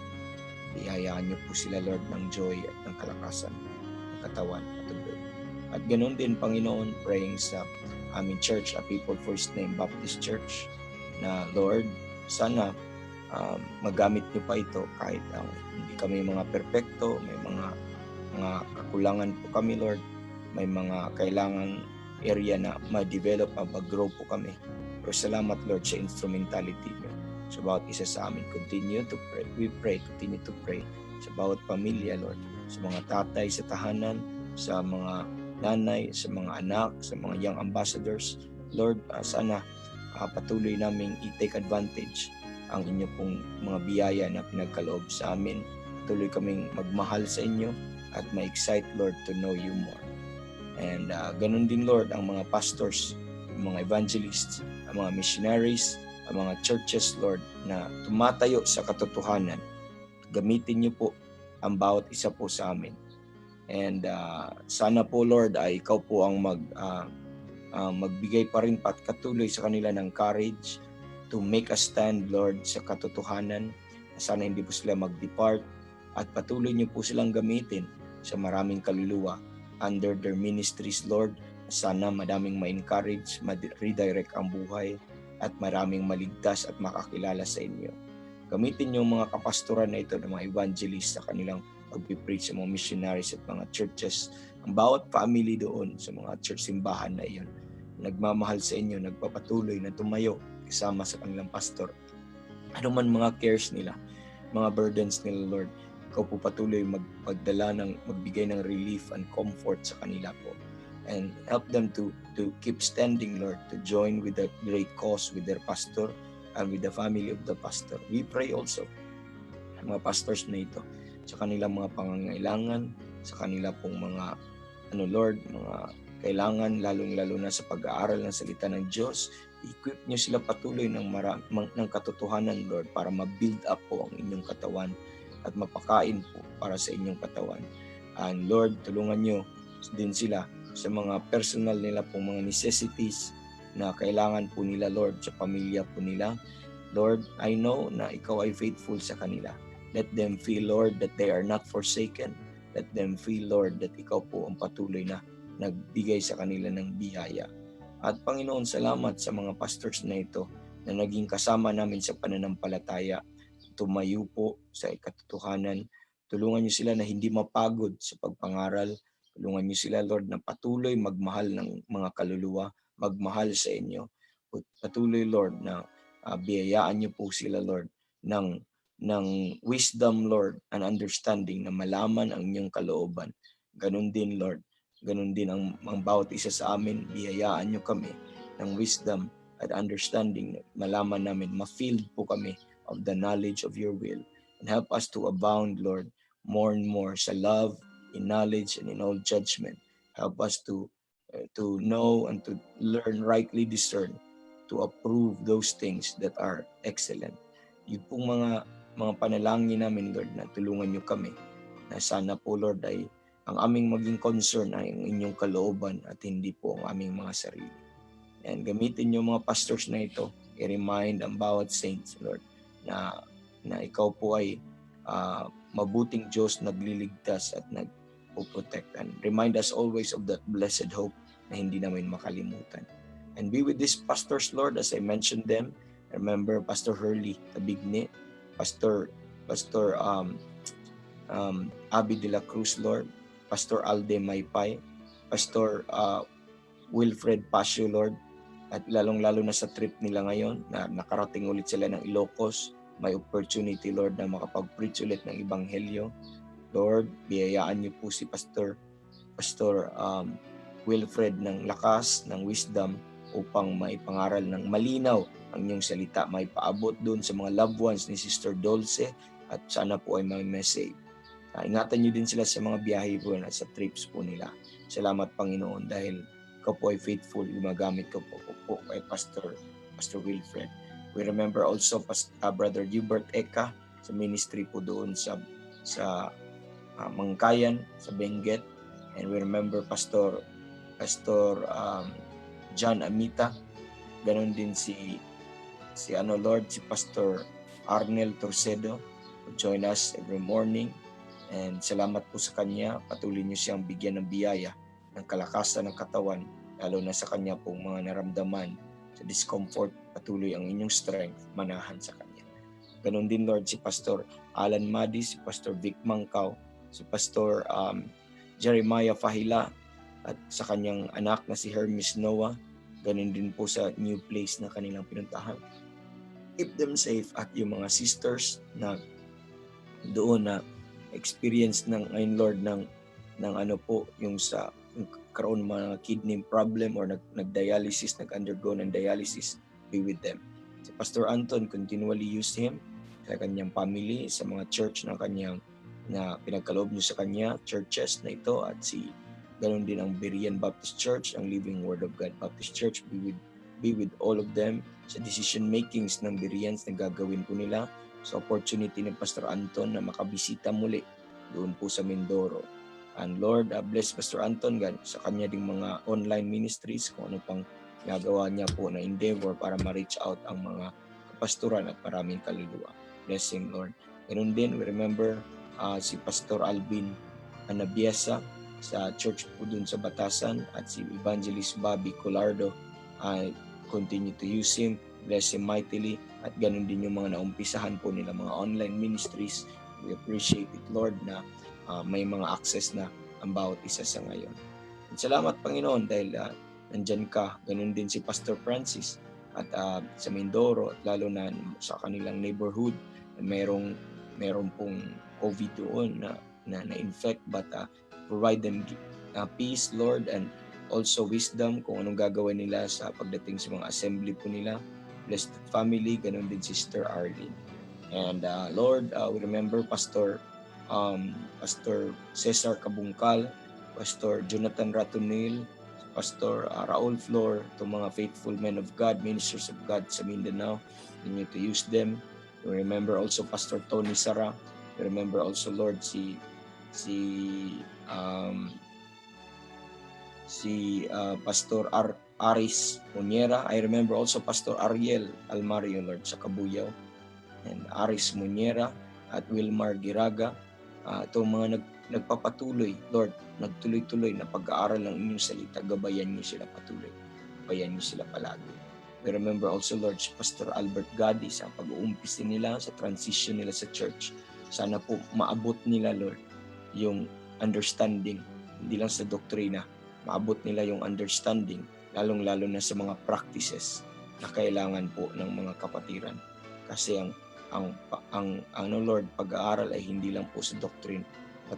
Biyayaan niyo po sila, Lord, ng joy at ng kalakasan, ng katawan at tuloy. At ganoon din, Panginoon, praying sa aming church, a People First Name Baptist Church, na Lord, sana magamit niyo pa ito kahit hindi kami mga perpekto, may mga kakulangan po kami, Lord, may mga kailangan area na ma-develop, mag-grow po kami. Pero salamat, Lord, sa instrumentality niyo sa bawat isa sa amin. Continue to pray. We pray, continue to pray sa bawat pamilya, Lord, sa mga tatay sa tahanan, sa mga nanay, sa mga anak, sa mga young ambassadors. Lord, sana patuloy naming i-take advantage ang inyo pong mga biyaya na pinagkaloob sa amin. Patuloy kaming magmahal sa inyo at ma-excite, Lord, to know you more. And ganun din, Lord, ang mga pastors, ang mga evangelists, ang mga missionaries, ang mga churches, Lord, na tumatayo sa katotohanan. Gamitin niyo po ang bawat isa po sa amin. And sana po, Lord, ay ikaw po ang magbigay pa rin at katuloy sa kanila ng courage to make a stand, Lord, sa katotohanan. Sana hindi po sila mag-depart at patuloy niyo po silang gamitin sa maraming kaluluwa under their ministries, Lord. Sana madaming ma-encourage, ma-redirect ang buhay at maraming maligtas at makakilala sa inyo. Gamitin niyo mga kapastoran na ito ng mga evangelists sa kanilang pag-preach sa mga missionaries at mga churches. Ang bawat family doon sa mga church simbahan na iyon, nagmamahal sa inyo, nagpapatuloy na tumayo kasama sa kanilang pastor. Ano man mga cares nila, mga burdens nila, Lord, ikaw po patuloy magbigay ng relief and comfort sa kanila po. And help them to keep standing, Lord, to join with the great cause with their pastor and with the family of the pastor. We pray also mga pastors na ito sa kanilang mga pangangailangan, sa kanila pong mga Lord, mga kailangan, lalong-lalo na sa pag-aaral ng salita ng Diyos. Equip niyo sila patuloy ng katotohanan, Lord, para ma-build up po ang inyong katawan at mapakain po para sa inyong katawan. And Lord, tulungan niyo din sila sa mga personal nila pong mga necessities na kailangan po nila, Lord, sa pamilya po nila. Lord, I know na ikaw ay faithful sa kanila. Let them feel, Lord, that they are not forsaken. Let them feel, Lord, that ikaw po ang patuloy na nagbigay sa kanila ng biyaya. At Panginoon, salamat sa mga pastors na ito na naging kasama namin sa pananampalataya. Tumayo po sa katotohanan. Tulungan niyo sila na hindi mapagod sa pagpangaral. Tulungan niyo sila, Lord, na patuloy magmahal ng mga kaluluwa, magmahal sa inyo. Patuloy, Lord, na biyayaan niyo po sila, Lord, ng wisdom, Lord, and understanding na malaman ang inyong kalooban. Ganun din, Lord. Ganun din ang bawat isa sa amin. Biyayaan niyo kami ng wisdom at understanding. Malaman namin, ma-filled po kami of the knowledge of your will. And help us to abound, Lord, more and more sa love, in knowledge, and in all judgment. Help us to know and to learn, rightly discern, to approve those things that are excellent. Yung pong mga panalangin namin, Lord, na tulungan niyo kami, na sana po, Lord, ay ang aming maging concern ay ang inyong kalooban at hindi po ang aming mga sarili. And gamitin niyo mga pastors na ito, i-remind ang bawat saints, Lord, na ikaw po ay mabuting Diyos, nagliligtas at nagpo-protect. And remind us always of that blessed hope na hindi namin makalimutan. And be with these pastors, Lord, as I mentioned them. Remember Pastor Hurley Tabigne, Pastor Abby de la Cruz, Lord, Pastor Alde Maypay, Pastor Wilfred Pasio, Lord, at lalong-lalo na sa trip nila ngayon na nakarating ulit sila ng Ilocos, may opportunity, Lord, na makapag-preach ulit ng Ebanghelyo. Lord, biyayaan niyo po si Pastor Wilfred ng lakas, ng wisdom upang maipangaral ng malinaw ang inyong salita, may paabot doon sa mga loved ones ni Sister Dulce at sana po ay may message. Ingatan niyo din sila sa mga biyahe po na sa trips po nila. Salamat, Panginoon, dahil ikaw po ay faithful, gumagamit ko po kay Pastor Wilfred. We remember also Brother Hubert Eka sa ministry po doon sa Mangkayan sa Benguet. And we remember Pastor John Amita. Ganon din si Pastor Arnel Torcedo, who join us every morning. And salamat po sa kanya. Patuloy niyo siyang bigyan ng biyaya, ng kalakasan ng katawan, lalo na sa kanya pong mga naramdaman sa discomfort. Patuloy ang inyong strength manahan sa kanya. Ganon din, Lord, si Pastor Alan Madi, si Pastor Vic Mangkaw, si Pastor Jeremiah Fahila, at sa kanyang anak na si Hermes Noah. Ganon din po sa new place na kanilang pinuntahan. Keep them safe, at yung mga sisters na doon na experience ng ngayon, Lord, ng ano po, yung karoon mga kidney problem or nag-dialysis, nag-undergo ng dialysis, be with them. Si Pastor Anton, continually use him sa kanyang family, sa mga church na kanyang na pinagkaloob niyo sa kanya, churches na ito, at ganoon din ang Berean Baptist Church, ang Living Word of God Baptist Church, be with all of them sa decision makings ng Bereans na gagawin po nila, sa opportunity ni Pastor Anton na makabisita muli doon po sa Mindoro. And Lord, bless Pastor Anton sa kanya ding mga online ministries, kung ano pang gagawa niya po na endeavor para ma-reach out ang mga kapasturan at maraming kaluluwa. Blessing, Lord. Ganun din, we remember si Pastor Alvin Anabiesa sa church po dun sa Batasan, at si Evangelist Bobby Colardo. Continue to use him, bless him mightily, at ganun din yung mga naumpisahan po nila mga online ministries. We appreciate it, Lord, na may mga access na ang bawat isa sa ngayon. At salamat, Panginoon, dahil nandyan ka. Ganun din si Pastor Francis at sa Mindoro, at lalo na sa kanilang neighborhood, merong pong COVID doon na infect, but provide them peace, Lord, and also wisdom kung anong gagawin nila sa pagdating sa mga assembly po nila. Bless the family, ganun din Sister Arlene. And Lord, we remember Pastor Cesar Kabungkal, Pastor Jonathan Ratonil, Pastor Raul Flor, itong mga faithful men of God, ministers of God sa Mindanao. We need to use them. We remember also Pastor Tony Sara. We remember also, Lord, si Pastor Aris Muniera. I remember also Pastor Ariel Almario, Lord, sa Kabuyaw, and Aris Muniera at Wilmar Giraga. Itong mga nagpapatuloy, Lord, nagtuloy-tuloy na pag-aaral ng inyong salita, gabayan niyo sila patuloy. Gabayan niyo sila palagi. We remember also, Lord, si Pastor Albert Gadi sa pag-uumpisa nila, sa transition nila sa church. Sana po maabot nila, Lord, yung understanding, hindi lang sa doktrina, maabot nila yung understanding, lalong-lalo na sa mga practices na kailangan po ng mga kapatiran. Kasi ang Lord, pag-aaral ay hindi lang po sa doctrine,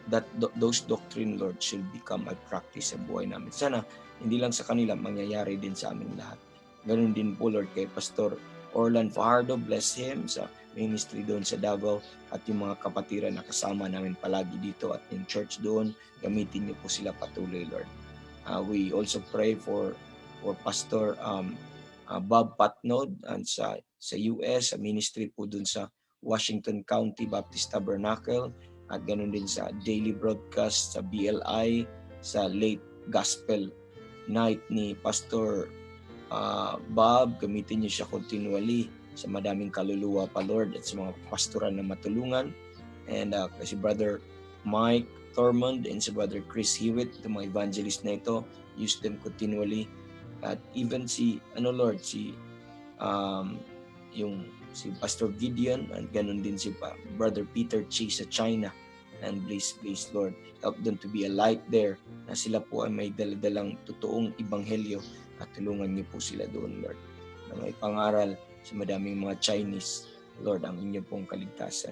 but those doctrine, Lord, should become a practice sa buhay namin. Sana hindi lang sa kanila, mangyayari din sa aming lahat. Ganun din po, Lord, kay Pastor Orlan Fajardo, bless him sa ministry doon sa Davao, at yung mga kapatiran na kasama namin palagi dito at yung church doon, gamitin niyo po sila patuloy, Lord. We also pray for Pastor Bob Patnod and sa US, sa ministry po dun sa Washington County Baptist Tabernacle, at ganun din sa daily broadcast sa BLI, sa late gospel night ni Pastor Bob. Gamitin niyo siya continually sa madaming kaluluwa pa, Lord, at sa mga pastoran na matulungan. And kasi Brother Mike Thormond and si Brother Chris Hewitt, itong mga evangelist na ito, use them continually. At even si Pastor Gideon, and ganun din si Brother Peter Chi sa China. And please, Lord, help them to be a light there, na sila po ay may daladalang totoong ebanghelyo, at tulungan niyo po sila doon, Lord, na may pangaral sa madaming mga Chinese, Lord, ang inyong pong kaligtasan.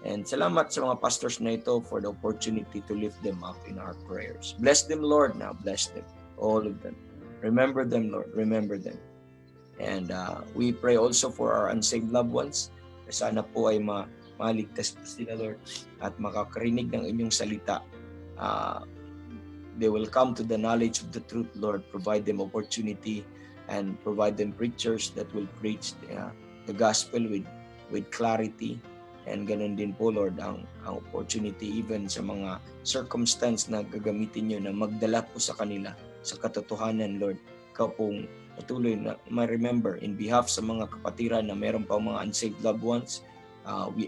And salamat sa mga pastors na ito for the opportunity to lift them up in our prayers. Bless them, Lord, now. Bless them, all of them. Remember them, Lord. Remember them. And we pray also for our unsaved loved ones. Sana po ay maligtas po sila, Lord, at makakarinig ng inyong salita. They will come to the knowledge of the truth, Lord. Provide them opportunity and provide them preachers that will preach the gospel with clarity And ganun din po, Lord, ang opportunity even sa mga circumstance na gagamitin nyo na magdala po sa kanila sa katotohanan, Lord. Ikaw pong patuloy na ma-remember in behalf sa mga kapatiran na meron pa mga unsaved loved ones.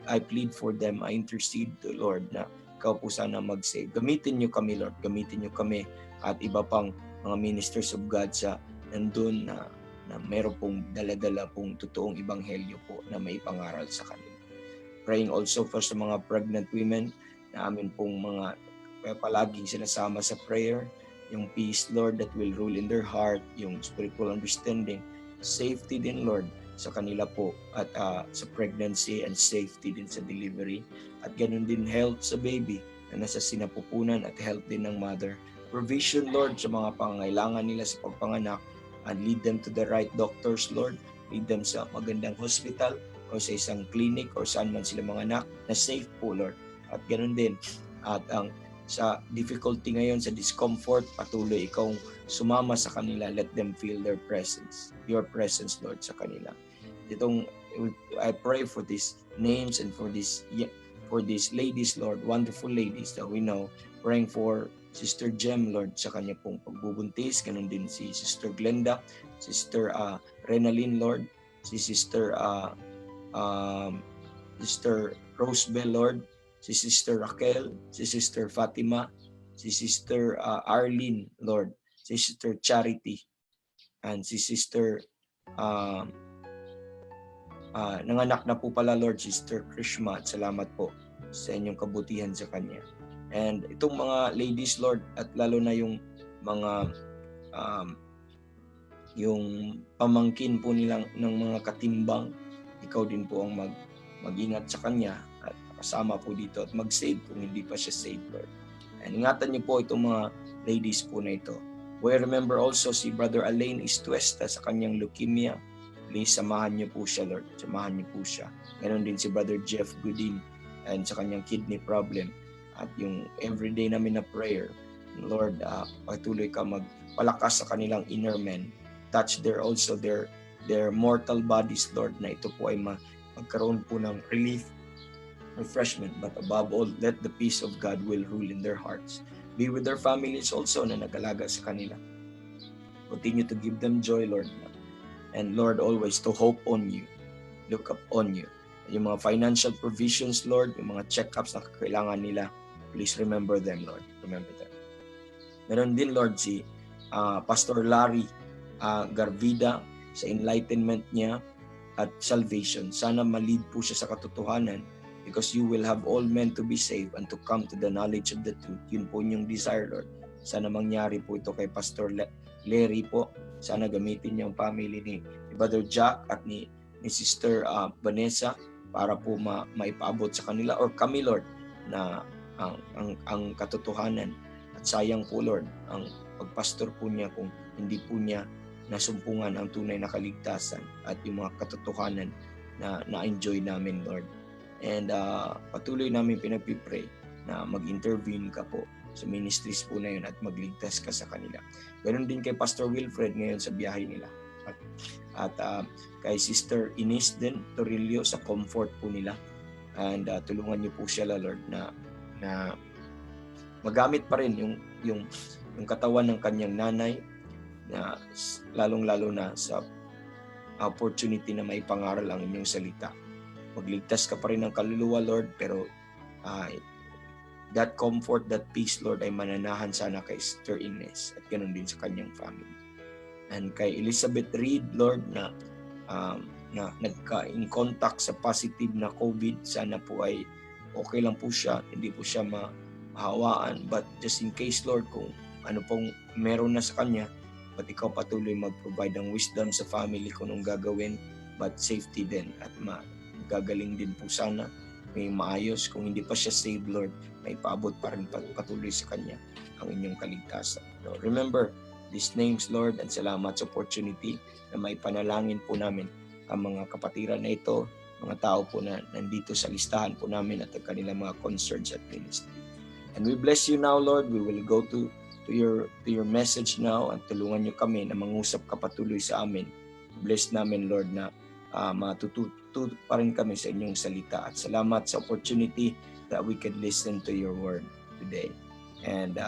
I plead for them. I intercede to Lord na ikaw po sana mag-save. Gamitin nyo kami, Lord. Gamitin nyo kami at iba pang mga ministers of God sa nandun na meron pong dala-dala pong totoong ebanghelyo po na may pangaral sa kanila. Praying also for sa mga pregnant women na amin pong mga palaging sinasama sa prayer, yung peace, Lord, that will rule in their heart, yung spiritual understanding, safety din, Lord, sa kanila po at sa pregnancy and safety din sa delivery. At ganun din health sa baby na nasa sinapupunan at health din ng mother. Provision, Lord, sa mga pangangailangan nila sa pagpanganak and lead them to the right doctors, Lord. Lead them sa magandang hospital o sa isang clinic o saan man sila mga anak na safe po, Lord. At ganun din. At sa difficulty ngayon, sa discomfort, patuloy ikaw sumama sa kanila. Let them feel their presence. Your presence, Lord, sa kanila. I pray for these names and for these ladies, Lord, wonderful ladies that we know. Praying for Sister Jem, Lord, sa kanya pong pagbubuntis. Ganun din si Sister Glenda, Sister Renalyn, Lord, si Sister Rosebell, Lord, si Sister Raquel, si Sister Fatima, si Sister Arlene, Lord, si Sister Charity, and si Sister nanganak na po pala, Lord, Sister Krishma. At salamat po sa inyong kabutihan sa kanya. And itong mga ladies, Lord, at lalo na yung mga yung pamangkin po nilang ng mga katimbang, ikaw din po ang mag-ingat sa kanya at kasama po dito at mag-save kung hindi pa siya saved, Lord. And ingatan niyo po itong mga ladies po na ito. We remember also si Brother Alain Istuesta sa kanyang leukemia. Please samahan niyo po siya, Lord. Samahan niyo po siya. Ganon din si Brother Jeff Goodin and sa kanyang kidney problem. At yung everyday namin na prayer, Lord, patuloy ka magpalakas sa kanilang inner man. Touch their mortal bodies, Lord, na ito po ay magkaroon po ng relief, refreshment. But above all, let the peace of God will rule in their hearts. Be with their families also na nag-alaga sa kanila. Continue to give them joy, Lord. And Lord, always to hope on you. Look up on you. Yung mga financial provisions, Lord, yung mga check-ups na kailangan nila, please remember them, Lord. Remember them. Meron din, Lord, si Pastor Larry Garvida sa enlightenment niya at salvation. Sana ma-lead po siya sa katotohanan because you will have all men to be saved and to come to the knowledge of the truth. Yun po yung desire, Lord. Sana mangyari po ito kay Pastor Larry po. Sana gamitin niya ang family ni Brother Jack at ni Sister Vanessa para po maipaabot sa kanila or kami, Lord, na ang katotohanan. At sayang po, Lord, ang pagpastor po niya kung hindi po niya nasumpungan ang tunay na kaligtasan at yung mga katotohanan na na-enjoy namin, Lord. And patuloy namin pinagpipray na mag-intervene ka po sa ministries po na yun at magligtas ka sa kanila. Ganon din kay Pastor Wilfred ngayon sa biyahe nila. At kay Sister Ines din, Torillo, sa comfort po nila. And tulungan niyo po siya, Lord, na magamit pa rin yung katawan ng kanyang nanay na lalong-lalo na sa opportunity na may pangaral ang inyong salita. Magligtas ka pa rin ng kaluluwa, Lord, pero that comfort, that peace, Lord, ay mananahan sana kay Sister Ines at ganoon din sa kanyang family. And kay Elizabeth Reed, Lord, na nagka-in contact sa positive na COVID, sana po ay okay lang po siya, hindi po siya mahawaan. But just in case, Lord, kung ano pong meron na sa kanya, but ikaw patuloy mag-provide ng wisdom sa family kung anong gagawin, but safety din at gagaling din po sana. May maayos, kung hindi pa siya saved, Lord, may paabot pa rin patuloy sa kanya ang inyong kaligtasan. So, remember these names, Lord, and salamat sa opportunity na may panalangin po namin ang mga kapatiran na ito, mga tao po na nandito sa listahan po namin at ang kanilang mga concerns at ministry. And we bless you now, Lord. We will go to your message now at tulungan niyo kami na mangusap ka patuloy sa amin. Bless namin, Lord, na matututo pa rin kami sa inyong salita. At salamat sa opportunity that we can listen to your word today. And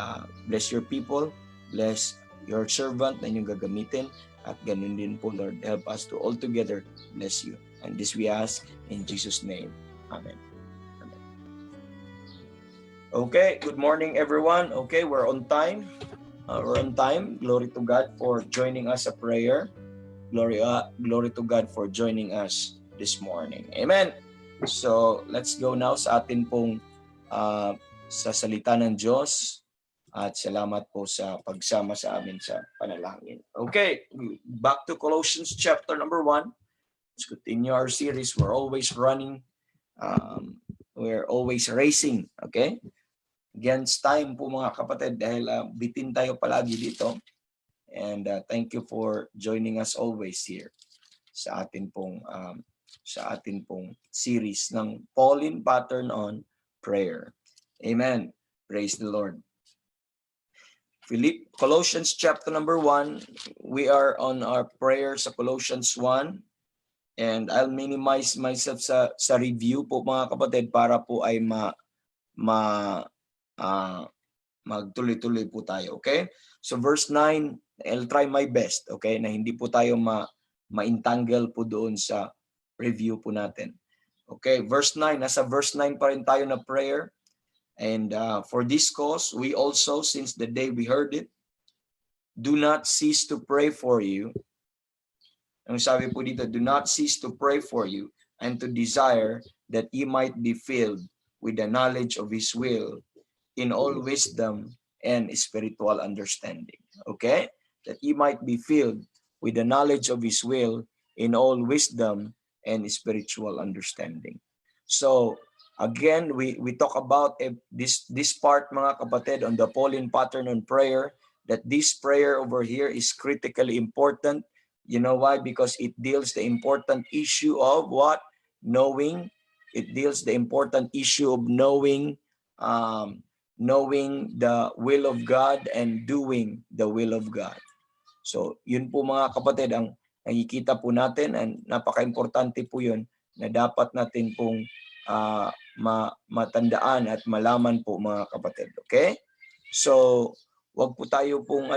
bless your people, bless your servant na inyong gagamitin, at ganun din po, Lord, help us to all together bless you. And this we ask in Jesus' name. Amen. Amen. Okay, good morning everyone. Okay, we're on time. We're on time. Glory to God for joining us a prayer. Glory to God for joining us this morning. Amen. So, let's go now sa atin pong sa salita ng Diyos. At salamat po sa pagsama sa amin sa panalangin. Okay, back to Colossians chapter number 1. Let's continue our series. We're always running. We're always racing. Okay? Against time po mga kapatid dahil bitin tayo palagi dito. And thank you for joining us always here sa atin pong series ng Pauline Pattern on Prayer. Amen. Praise the Lord. Colossians chapter number 1. We are on our prayer sa Colossians 1. And I'll minimize myself sa review po mga kapatid para po ay magtuloy-tuloy po tayo. Okay? So verse 9, I'll try my best, okay, na hindi po tayo ma-entangle po doon sa review po natin. Okay, verse 9, nasa verse 9 pa rin tayo na prayer. And for this cause, we also, since the day we heard it, do not cease to pray for you. Ang sabi po dito, do not cease to pray for you and to desire that ye might be filled with the knowledge of His will in all wisdom and spiritual understanding. Okay? That ye might be filled with the knowledge of His will in all wisdom and spiritual understanding. So, again, we talk about this part, mga kapatid, on the Pauline pattern on prayer, that this prayer over here is critically important. You know why? Because it deals the important issue of what? Knowing. It deals the important issue of knowing the will of God and doing the will of God. So, yun po mga kapatid, ang nakikita po natin, and napaka-importante po yun na dapat natin pong matandaan at malaman po mga kapatid. Okay? So, wag po tayo pong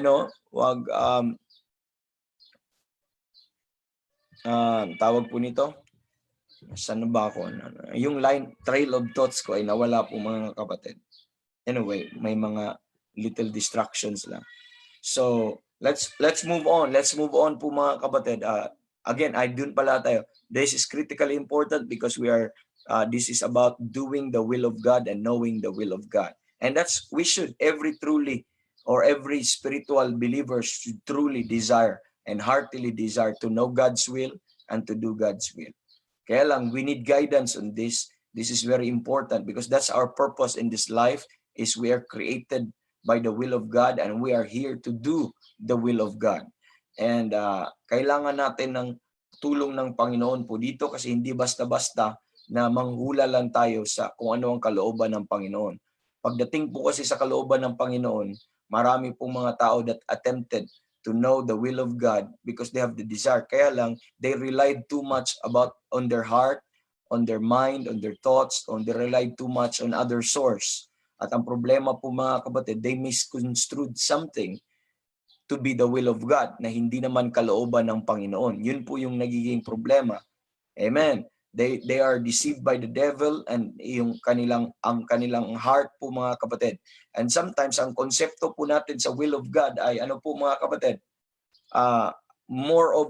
tawag po nito. Saan ba ako? Yung trail of thoughts ko ay nawala po mga kapatid. Anyway, may mga little distractions lang. So, let's move on. Let's move on po mga kapatid. Again, dun pala tayo. This is critically important because this is about doing the will of God and knowing the will of God. And we should, every spiritual believer should truly desire and heartily desire to know God's will and to do God's will. Kaya lang, we need guidance on this. This is very important because that's our purpose in this life, is we are created by the will of God and we are here to do the will of God. And kailangan natin ng tulong ng Panginoon po dito kasi hindi basta-basta na manghula lang tayo sa kung ano ang kalooban ng Panginoon. Pagdating po kasi sa kalooban ng Panginoon, marami pong mga tao that attempted to know the will of God because they have the desire. Kaya lang, they relied too much on their heart, on their mind, on their thoughts, they relied too much on other source. At ang problema po mga kapatid, they misconstrued something to be the will of God na hindi naman kalooban ng Panginoon. Yun po yung nagiging problema. Amen. They are deceived by the devil and ang kanilang heart po mga kapatid. And sometimes ang konsepto po natin sa will of God ay ano po mga kapatid? More of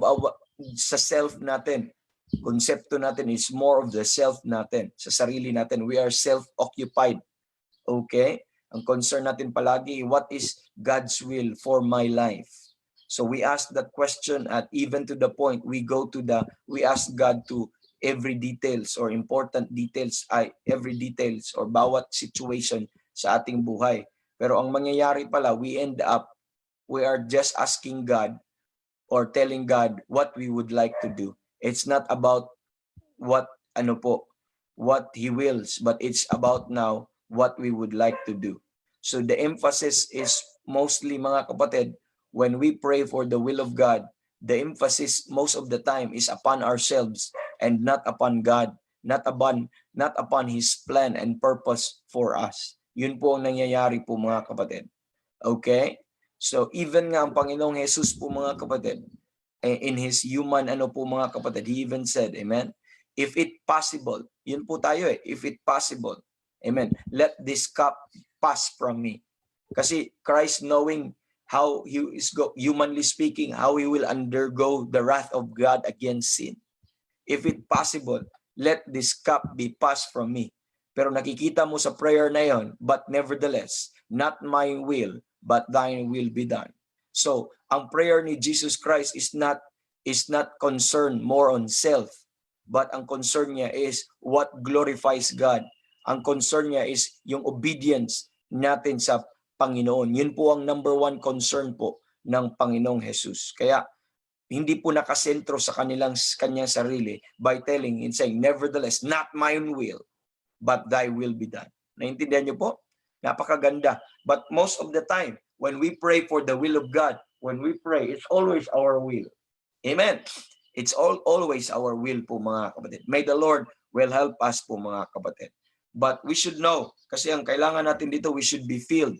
sa self natin. Konsepto natin is more of the self natin. Sa sarili natin, we are self-occupied. Okay? Ang concern natin palagi, what is God's will for my life? So we ask that question at even to the point we ask God to every details or important details or bawat situation sa ating buhay. Pero ang mangyayari pala, we are just asking God or telling God what we would like to do. It's not about what He wills, but it's about now what we would like to do. So the emphasis is mostly mga kapatid, when we pray for the will of God, the emphasis most of the time is upon ourselves and not upon God, not upon His plan and purpose for us. Yun po ang nangyayari po mga kapatid. Okay? So even nga ang Panginoong Jesus po mga kapatid, in His human po mga kapatid, He even said, amen, if it possible, yun po tayo if it possible, amen, let this cup pass from me. Kasi Christ, knowing how He is humanly speaking, how He will undergo the wrath of God against sin. If it possible, let this cup be passed from me. Pero nakikita mo sa prayer na yon, but nevertheless, not my will, but thine will be done. So, ang prayer ni Jesus Christ is not concerned more on self, but ang concern niya is what glorifies God. Ang concern niya is yung obedience natin sa Panginoon. Yun po ang number one concern po ng Panginoong Jesus. Kaya hindi po nakasentro sa kanyang sarili by telling and saying, nevertheless, not my own will, but thy will be done. Naintindihan niyo po? Napakaganda. But most of the time, when we pray for the will of God, when we pray, it's always our will. Amen. It's always our will po mga kapatid. May the Lord will help us po mga kapatid. But we should know, kasi ang kailangan natin dito, we should be filled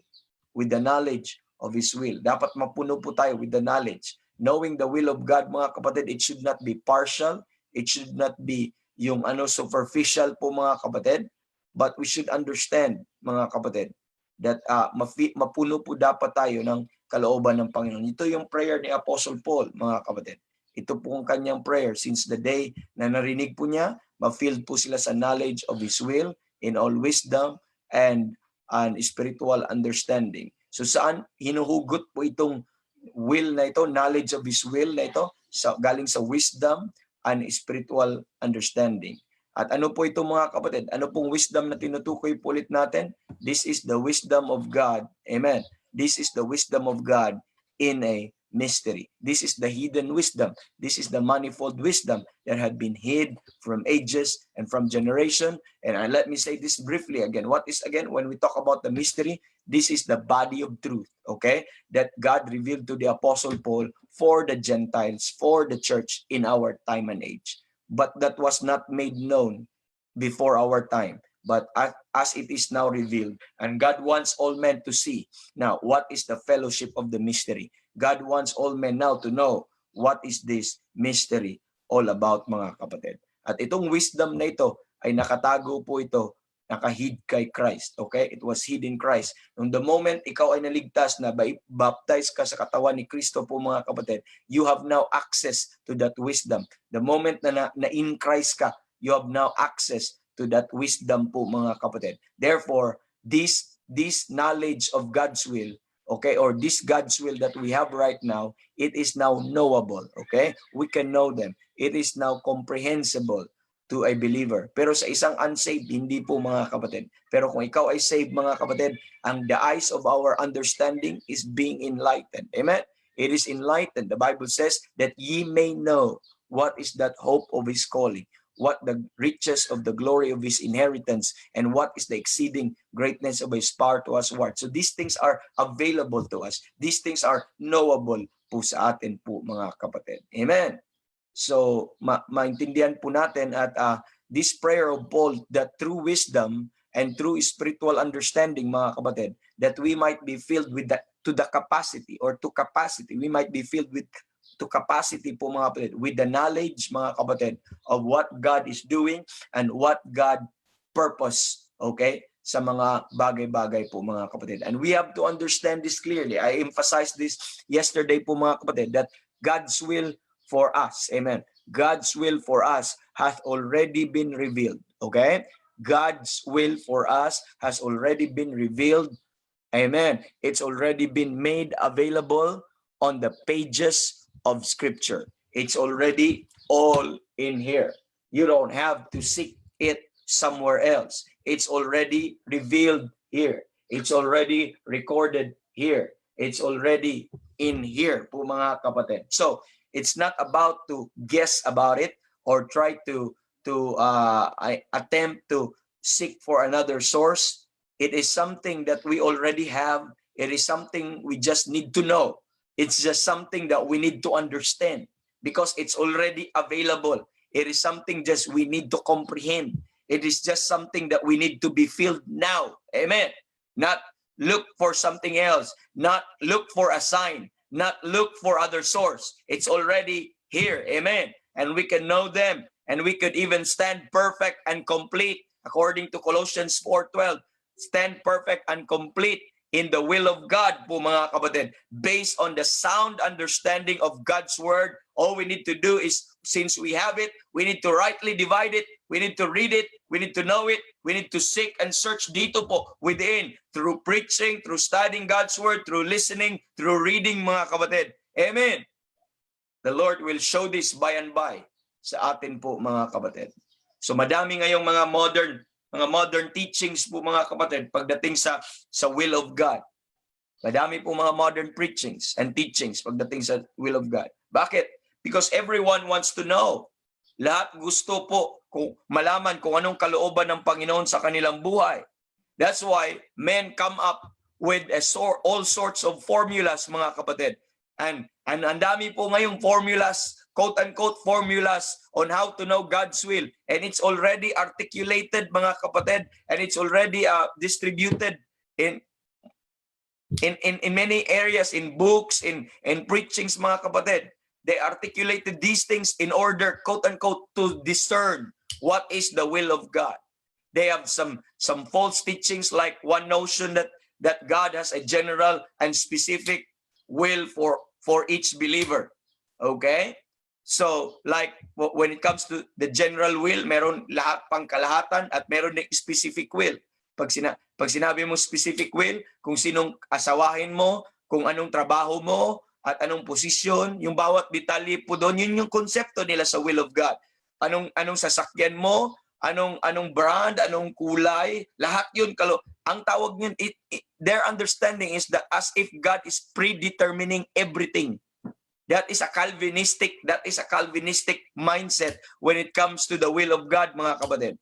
with the knowledge of His will. Dapat mapuno po tayo with the knowledge. Knowing the will of God mga kapatid, it should not be partial. It should not be yung superficial po mga kapatid. But we should understand mga kapatid that mapuno po dapat tayo ng kalooban ng Panginoon. Ito yung prayer ni Apostle Paul mga kapatid. Ito po ang kanyang prayer since the day na narinig po niya, ma-filled po sila sa knowledge of His will in all wisdom and spiritual understanding. So saan hinuhugot po itong will na ito, knowledge of His will na ito, galing sa wisdom and spiritual understanding. At ano po ito mga kapatid? Ano pong wisdom na tinutukoy po ulit natin? This is the wisdom of God. Amen. This is the wisdom of God in a mystery. This is the hidden wisdom. This is the manifold wisdom that had been hid from ages and from generation. And let me say this briefly again. What is again, when we talk about the mystery, this is the body of truth, okay? That God revealed to the Apostle Paul for the Gentiles, for the church in our time and age. But that was not made known before our time. But as it is now revealed, and God wants all men to see. Now, what is the fellowship of the mystery? God wants all men now to know what is this mystery all about mga kapatid. At itong wisdom na ito ay nakatago po ito, nakahid kay Christ. Okay? It was hid in Christ. Nung the moment ikaw ay naligtas na, baptize ka sa katawan ni Kristo po mga kapatid, you have now access to that wisdom. The moment na in Christ ka, you have now access to that wisdom po mga kapatid. Therefore, this knowledge of God's will, okay, or this God's will that we have right now, it is now knowable, okay? We can know them. It is now comprehensible to a believer. Pero sa isang unsaved, hindi po mga kapatid. Pero kung ikaw ay saved mga kapatid, the eyes of our understanding is being enlightened. Amen? It is enlightened. The Bible says that ye may know what is that hope of His calling, what the riches of the glory of His inheritance, and what is the exceeding greatness of His power to us. So these things are available to us. These things are knowable po sa atin po mga kapatid. Amen. So maintindihan po natin at this prayer of Paul, that through wisdom and through spiritual understanding mga kapatid, that we might be filled with to capacity, we might be filled with to capacity po mga kapatid, with the knowledge mga kapatid of what God is doing and what God purpose, okay, sa mga bagay-bagay po mga kapatid. And we have to understand this clearly. I emphasized this yesterday po mga kapatid, that God's will for us, amen, God's will for us hath already been revealed, okay? God's will for us has already been revealed, amen. It's already been made available on the pages of Scripture. It's already all in here. You don't have to seek it somewhere else. It's already revealed here. It's already recorded here. It's already in here po mga kapatid. So, it's not about to guess about it or try to attempt to seek for another source. It is something that we already have. It is something we just need to know. It's just something that we need to understand because it's already available. It is something just we need to comprehend. It is just something that we need to be filled now. Amen. Not look for something else, not look for a sign, not look for other source. It's already here. Amen. And we can know them, and we could even stand perfect and complete according to Colossians 4:12. Stand perfect and complete in the will of God po mga kapatid. Based on the sound understanding of God's word, all we need to do is, since we have it, we need to rightly divide it, we need to read it, we need to know it, we need to seek and search dito po within, through preaching, through studying God's word, through listening, through reading mga kapatid. Amen. The Lord will show this by and by sa atin po mga kapatid. So madami ngayong mga modern teachings po mga kapatid pagdating sa will of God. Madami po mga modern preachings and teachings pagdating sa will of God. Bakit? Because everyone wants to know. Lahat gusto po kung malaman kung anong kalooban ng Panginoon sa kanilang buhay. That's why men come up with all sorts of formulas mga kapatid. And ang dami po ngayong formulas, quote-unquote formulas on how to know God's will. And it's already articulated mga kapatid, and it's already distributed in many areas, in books, in preachings mga kapatid. They articulated these things in order, quote-unquote, to discern what is the will of God. They have some false teachings, like one notion that God has a general and specific will for each believer. Okay? So, like when it comes to the general will, meron lahat pang kalahatan at meron ng specific will. Pag sinabi mo specific will, kung sinong asawahin mo, kung anong trabaho mo, at anong posisyon, yung bawat detalye po doon, yun yung konsepto nila sa will of God. Anong sasakyan mo, anong brand, anong kulay, lahat yun. Ang tawag yun, their understanding is that as if God is predetermining everything. That is a Calvinistic mindset when it comes to the will of God, mga kapatid.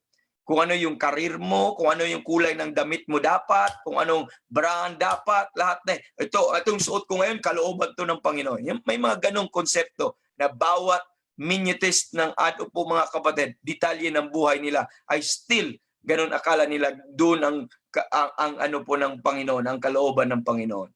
Kung ano yung karir mo, kung ano yung kulay ng damit mo dapat, kung anong brand dapat, lahat na. Itong suot ko ngayon, kalooban to ng Panginoon. May mga ganong konsepto na bawat minutest ng ato po mga kapatid, detalye ng buhay nila ay still ganon akala nila doon ang ano po ng Panginoon, ang kalooban ng Panginoon.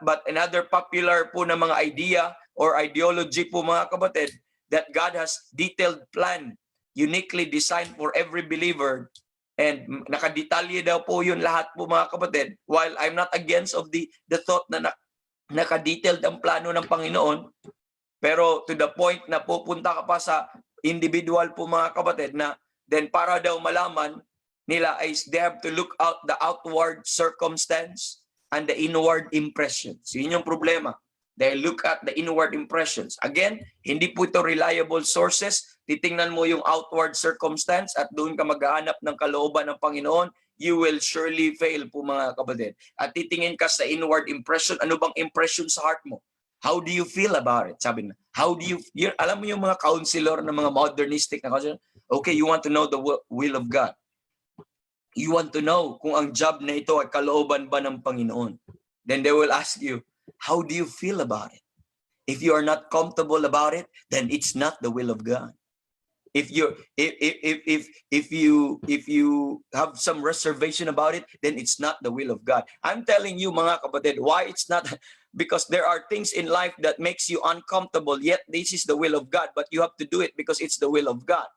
But another popular po na mga idea or ideology po mga kapatid, that God has detailed plan, uniquely designed for every believer, and nakadetalye daw po yun lahat po mga kapatid. While I'm not against of the thought na nakadetailed ang plano ng Panginoon, pero to the point na pupunta ka pa sa individual po mga kapatid, na then para daw malaman nila is they have to look out the outward circumstance and the inward impressions. Yun yung problema. They look at the inward impressions. Again, hindi po ito reliable sources. Titingnan mo yung outward circumstance at doon ka maghahanap ng kalooban ng Panginoon, you will surely fail po mga kapatid. At titingin ka sa inward impression. Ano bang impression sa heart mo? How do you feel about it? Sabi na, how do you, alam mo yung mga counselor na mga modernistic na counselor? Okay, you want to know the will of God. You want to know kung ang job na ito ay kalooban ba ng Panginoon. Then they will ask you, how do you feel about it? If you are not comfortable about it, then it's not the will of God. If you have some reservation about it, then it's not the will of God. I'm telling you mga kapatid, why it's not, because there are things in life that makes you uncomfortable, yet this is the will of God, but you have to do it because it's the will of God.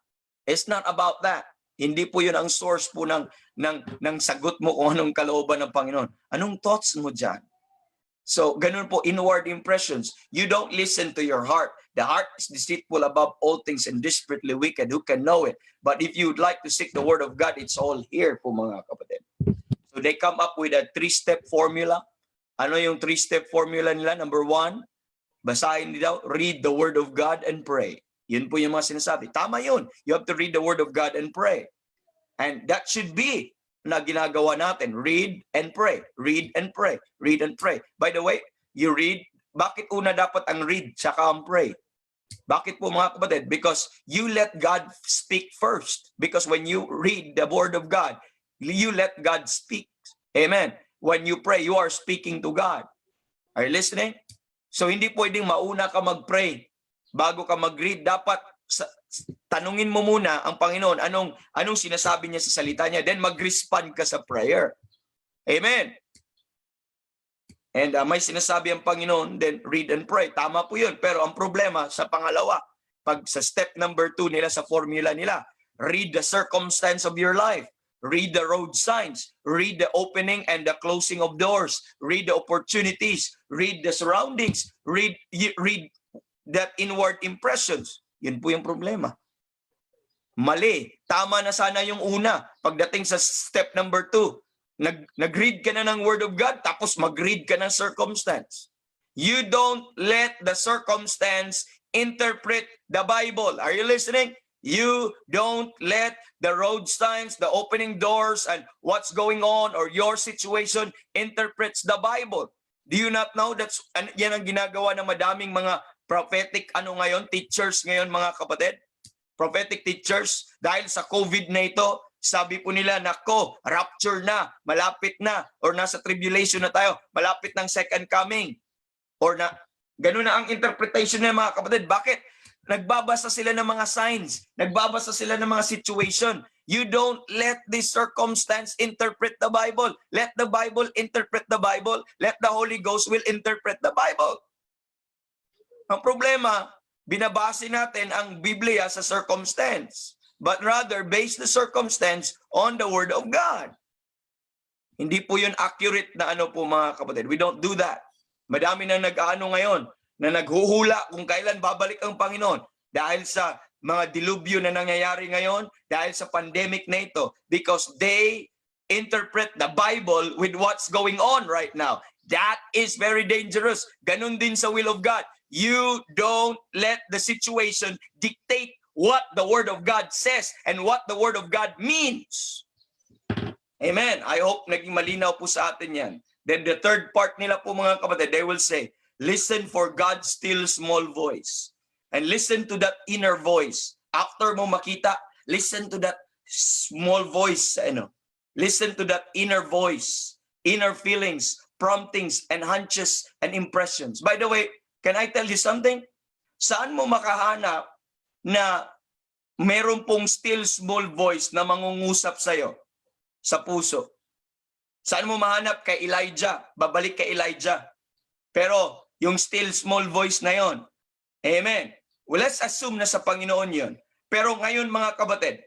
It's not about that. Hindi po yun ang source po ng sagot mo kung anong kalooban ng Panginoon. Anong thoughts mo dyan? So, ganun po, inward impressions. You don't listen to your heart. The heart is deceitful above all things and desperately wicked. Who can know it? But if you would like to seek the word of God, it's all here po mga kapatid. So, they come up with a 3-step formula. Ano yung 3-step formula nila? Number 1, basahin nila, read the word of God and pray. Yun po yung mga sinasabi. Tama yun. You have to read the word of God and pray. And that should be na ginagawa natin. Read and pray. Read and pray. Read and pray. By the way, you read. Bakit una dapat ang read saka ang pray? Bakit po mga kapatid? Because you let God speak first. Because when you read the word of God, you let God speak. Amen. When you pray, you are speaking to God. Are you listening? So hindi pwedeng mauna ka mag-pray bago ka mag-read. Dapat tanungin mo muna ang Panginoon anong sinasabi niya sa salita niya, then mag-respond ka sa prayer. Amen. And may sinasabi ang Panginoon, then read and pray. Tama po yun. Pero ang problema sa pangalawa, pag sa step number 2 nila, sa formula nila, read the circumstance of your life. Read the road signs. Read the opening and the closing of doors. Read the opportunities. Read the surroundings. Read that inward impressions. Yun po yung problema. Mali. Tama na sana yung una. Pagdating sa step number 2, nag-read ka na ng Word of God, tapos mag-read ka ng circumstance. You don't let the circumstance interpret the Bible. Are you listening? You don't let the road signs, the opening doors, and what's going on or your situation interprets the Bible. Do you not know that's yan ang ginagawa ng madaming mga prophetic teachers ngayon, mga kapatid? Prophetic teachers, dahil sa COVID na ito, sabi po nila, nako, rapture na, malapit na, or nasa tribulation na tayo, malapit ng second coming. Or na, ganun na ang interpretation ng mga kapatid. Bakit? Nagbabasa sila ng mga signs, nagbabasa sila ng mga situation. You don't let this circumstance interpret the Bible. Let the Bible interpret the Bible. Let the Holy Ghost will interpret the Bible. Ang problema, binabase natin ang Biblia sa circumstance, but rather base the circumstance on the Word of God. Hindi po yun accurate na po, mga kapatid. We don't do that. Madami na nag-ano ngayon, na naghuhula kung kailan babalik ang Panginoon dahil sa mga dilubyo na nangyayari ngayon, dahil sa pandemic na ito, because they interpret the Bible with what's going on right now. That is very dangerous. Ganun din sa will of God. You don't let the situation dictate what the Word of God says and what the Word of God means. Amen. I hope naging malinaw po sa atin yan. Then the third part nila po, mga kapatid, they will say, listen for God's still small voice. And listen to that inner voice. After mo makita, listen to that small voice. Listen to that inner voice, inner feelings, promptings, and hunches, and impressions. By the way, can I tell you something? Saan mo makahanap na meron pong still small voice na mangungusap sa'yo sa puso? Saan mo mahanap? Kay Elijah. Babalik kay Elijah. Pero yung still small voice na yon, amen. Well, let's assume na sa Panginoon yon. Pero ngayon, mga kapatid,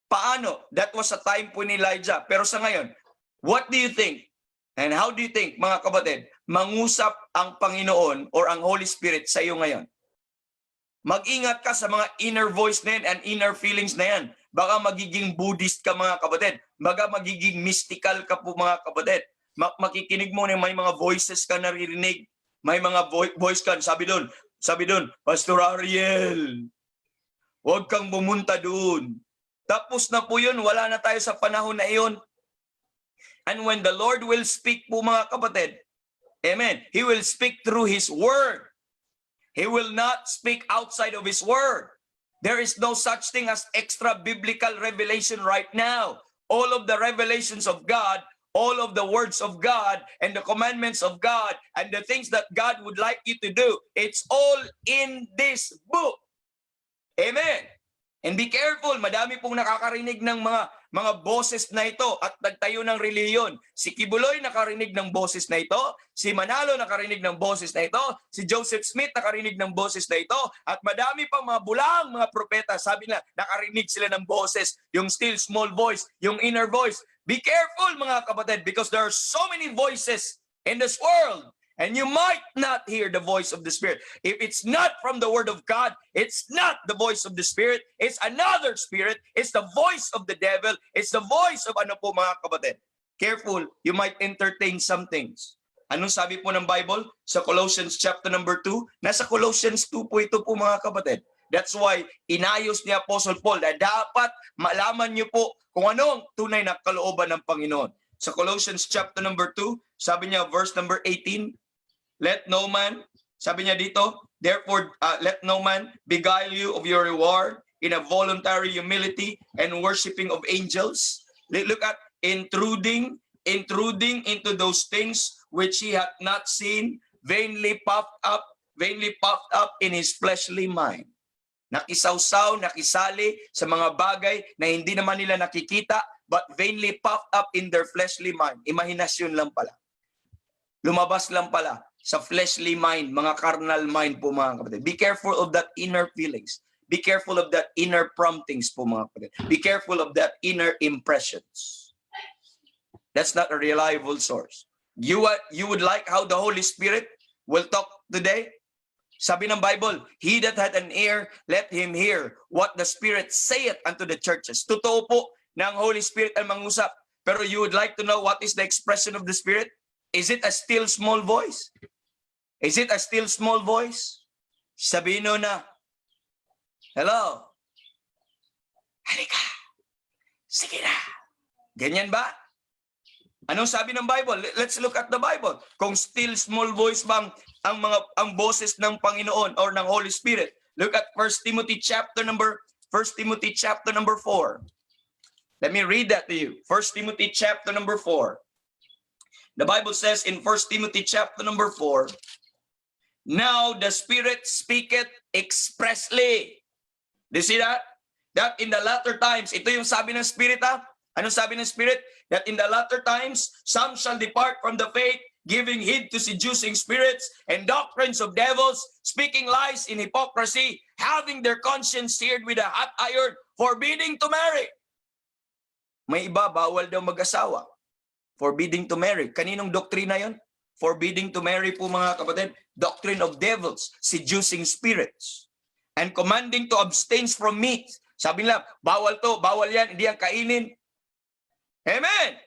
paano? That was a time po ni Elijah. Pero sa ngayon, what do you think? And how do you think, mga kapatid, mangusap ang Panginoon or ang Holy Spirit sa iyo ngayon? Mag-ingat ka sa mga inner voice na yan and inner feelings na yan. Baka magiging Buddhist ka, mga kapatid. Baka magiging mystical ka po, mga kapatid. Makikinig mo na may mga voices ka naririnig. May mga voice ka. Sabi doon, Pastor Ariel, huwag kang bumunta doon. Tapos na po yun, wala na tayo sa panahon na iyon. And when the Lord will speak po, mga kapatid, amen, He will speak through His Word. He will not speak outside of His Word. There is no such thing as extra biblical revelation right now. All of the revelations of God, all of the words of God, and the commandments of God, and the things that God would like you to do, it's all in this book. Amen. And be careful, madami pong nakakarinig ng mga boses na ito at nagtayo ng reliyon. Si Kibuloy nakarinig ng boses na ito, si Manalo nakarinig ng boses na ito, si Joseph Smith nakarinig ng boses na ito, at madami pang mga bulang mga propeta, sabi na nakarinig sila ng boses, yung still small voice, yung inner voice. Be careful, mga kapatid, because there are so many voices in this world. And you might not hear the voice of the Spirit. If it's not from the Word of God, it's not the voice of the Spirit. It's another spirit. It's the voice of the devil. It's the voice of mga kapatid. Careful, you might entertain some things. Anong sabi po ng Bible? Sa Colossians chapter number 2. Nasa Colossians 2 po ito po, mga kapatid. That's why inayos ni Apostle Paul na dapat malaman niyo po kung ano ang tunay na kalooban ng Panginoon. Sa Colossians chapter number 2, sabi niya, verse number 18, let no man, sabi niya dito, therefore, let no man beguile you of your reward in a voluntary humility and worshiping of angels. Look at intruding into those things which he hath not seen, vainly puffed up in his fleshly mind. Nakisawsaw, nakisali sa mga bagay na hindi naman nila nakikita, but vainly puffed up in their fleshly mind. Imahinasyon lang pala. Lumabas lang pala sa fleshly mind, mga carnal mind po mga kapatid. Be careful of that inner feelings. Be careful of that inner promptings po mga kapatid. Be careful of that inner impressions. That's not a reliable source. You would like how the Holy Spirit will talk today? Sabi ng Bible, he that had an ear, let him hear what the Spirit saith unto the churches. Totoo po na ang Holy Spirit ang mangusap. Pero you would like to know what is the expression of the Spirit? Is it a still small voice? Is it a still small voice? Sabihin mo na, hello? Halika. Sige na. Ganyan ba? Anong sabi ng Bible? Let's look at the Bible. Kung still small voice bang ang boses ng Panginoon or ng Holy Spirit. Look at 1 Timothy chapter number 4. Let me read that to you. 1 Timothy chapter number 4. The Bible says in 1 Timothy chapter number 4, now the Spirit speaketh expressly. Do you see that? That in the latter times, ito yung sabi ng Spirit ha? Anong sabi ng Spirit? That in the latter times, some shall depart from the faith, giving heed to seducing spirits and doctrines of devils, speaking lies in hypocrisy, having their conscience seared with a hot iron, forbidding to marry. May iba, bawal daw mag-asawa. Forbidding to marry. Kaninong doktrina yon? Forbidding to marry po mga kapatid. Doctrine of devils, seducing spirits. And commanding to abstain from meat. Sabi nila, bawal to, bawal yan, hindi yan kainin. Amen.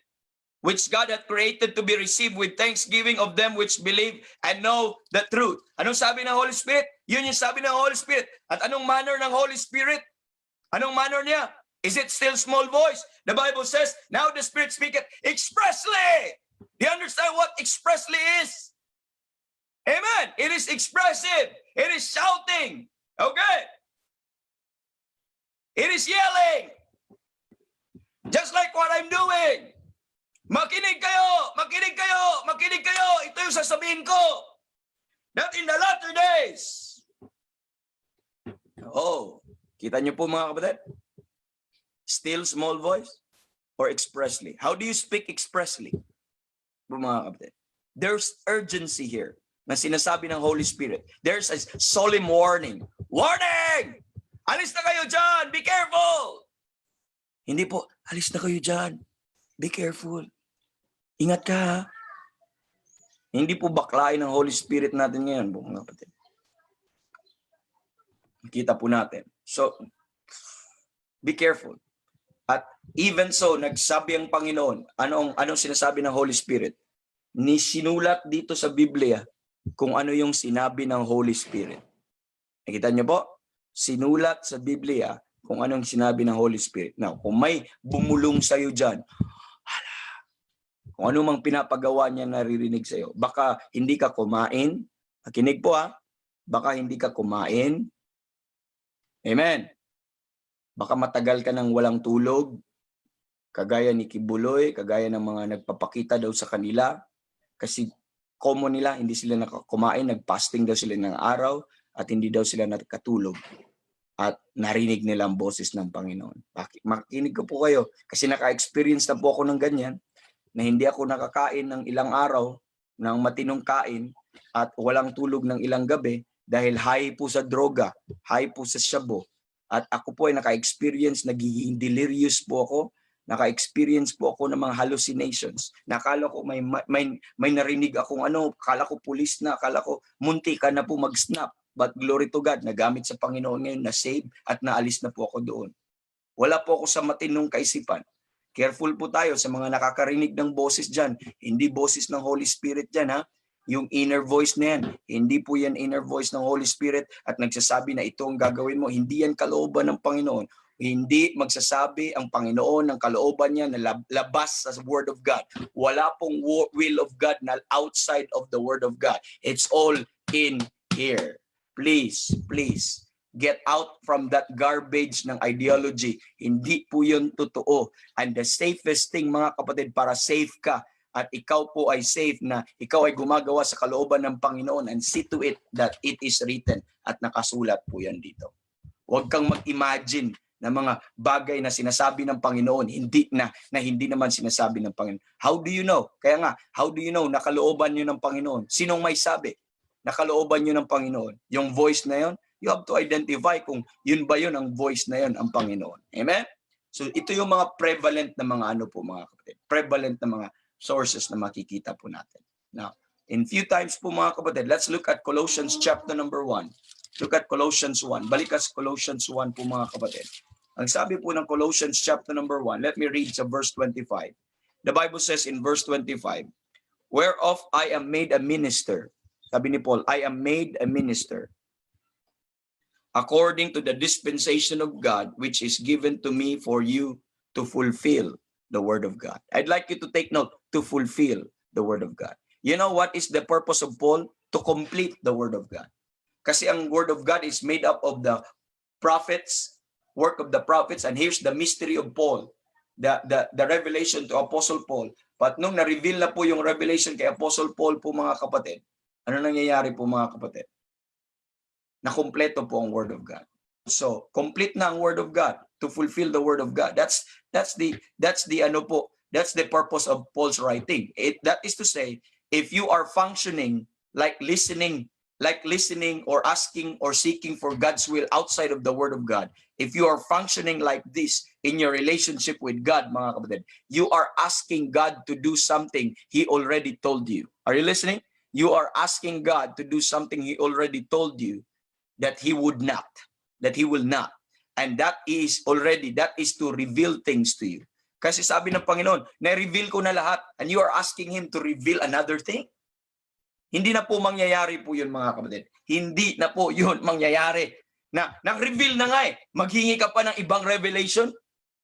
Which God hath created to be received with thanksgiving of them which believe and know the truth. Anong sabi ng Holy Spirit? Yun yung sabi ng Holy Spirit. At anong manner ng Holy Spirit? Anong manner niya? Is it still small voice? The Bible says, now the Spirit speaketh expressly. Do you understand what expressly is? Amen. It is expressive. It is shouting. Okay. It is yelling. Just like what I'm doing. Makinig kayo! Makinig kayo! Makinig kayo! Ito yung sasabihin ko. That in the latter days. Oh, kita niyo po mga kapatid? Still small voice or expressly? How do you speak expressly? Mga kapatid. There's urgency here na sinasabi ng Holy Spirit. There's a solemn warning. Warning! Alis na kayo dyan! Be careful! Hindi po, alis na kayo dyan. Be careful. Ingat ka ha. Hindi po baklain ng Holy Spirit natin ngayon, mga kapatid. Makita po natin. So, be careful. At even so, nagsabi ang Panginoon, anong sinasabi ng Holy Spirit? Sinulat dito sa Biblia kung ano yung sinabi ng Holy Spirit. Nakita niyo po? Sinulat sa Biblia kung anong sinabi ng Holy Spirit. Now, kung may bumulong sa'yo dyan, kung ano mang pinapagawa niya naririnig sa'yo, baka hindi ka kumain. Makinig po ha. Baka hindi ka kumain. Amen. Baka matagal ka nang walang tulog. Kagaya ni Kibuloy, kagaya ng mga nagpapakita daw sa kanila. Kasi common nila, hindi sila nakakumain, nagpasting daw sila ng araw at hindi daw sila nakatulog. At narinig nila ang boses ng Panginoon. Makinig ko po kayo kasi naka-experience na po ako ng ganyan na hindi ako nakakain ng ilang araw ng matinong kain at walang tulog ng ilang gabi dahil high po sa droga, high po sa shabu. At ako po ay naka-experience, nagiging delirious po ako, naka-experience po ako ng mga hallucinations. Nakala ko may narinig akong akala ko pulis na, akala ko munti ka na po mag-snap. But glory to God, nagamit sa Panginoon ngayon na save at naalis na po ako doon. Wala po ako sa matinong kaisipan. Careful po tayo sa mga nakakarinig ng boses dyan. Hindi boses ng Holy Spirit dyan ha. Yung inner voice na yan. Hindi po yan inner voice ng Holy Spirit at nagsasabi na ito ang gagawin mo. Hindi yan kalooban ng Panginoon. Hindi magsasabi ang Panginoon ng kalooban niya na labas sa Word of God. Wala pong will of God na outside of the Word of God. It's all in here. Please, please, get out from that garbage ng ideology. Hindi po yun totoo. And the safest thing mga kapatid para safe ka at ikaw po ay safe na ikaw ay gumagawa sa kalooban ng Panginoon, and see to it that it is written, at nakasulat po yan dito. Huwag kang mag-imagine na mga bagay na sinasabi ng Panginoon, hindi naman sinasabi ng Panginoon. How do you know? Kaya nga, how do you know? Nakalooban nyo ng Panginoon. Sinong may sabi? Nakalooban nyo ng Panginoon. Yung voice na yon, you have to identify kung yun ba yun ang voice na yon, ang Panginoon. Amen? So ito yung mga prevalent na mga ano po mga kapatid. Prevalent na mga sources na makikita po natin. Now, in few times po mga kapatid, let's look at Colossians chapter number 1. Look at Colossians 1. Balik ka sa Colossians 1 po mga kapatid. Ang sabi po ng Colossians chapter number 1, let me read sa verse 25. The Bible says in verse 25, whereof I am made a minister. Sabi ni Paul, I am made a minister according to the dispensation of God, which is given to me for you to fulfill the word of God. I'd like you to take note, to fulfill the word of God. You know what is the purpose of Paul? To complete the word of God. Kasi ang word of God is made up of the prophets, work of the prophets, and here's the mystery of Paul, the revelation to Apostle Paul. But nung na-reveal na po yung revelation kay Apostle Paul po mga kapatid, ano nangyayari po mga kapatid? Nakumpleto po ang word of God. So, complete na ang word of God to fulfill the word of God. That's the purpose of Paul's writing. That is to say, if you are functioning like listening or asking or seeking for God's will outside of the word of God, if you are functioning like this in your relationship with God, mga kapatid, you are asking God to do something He already told you. Are you listening? You are asking God to do something He already told you that He would not. That He will not. And that is to reveal things to you. Kasi sabi ng Panginoon, na-reveal ko na lahat, and you are asking Him to reveal another thing. Hindi na po mangyayari po yun mga kapatid. Hindi na po yun mangyayari. Nag-reveal na nga eh. Maghingi ka pa ng ibang revelation.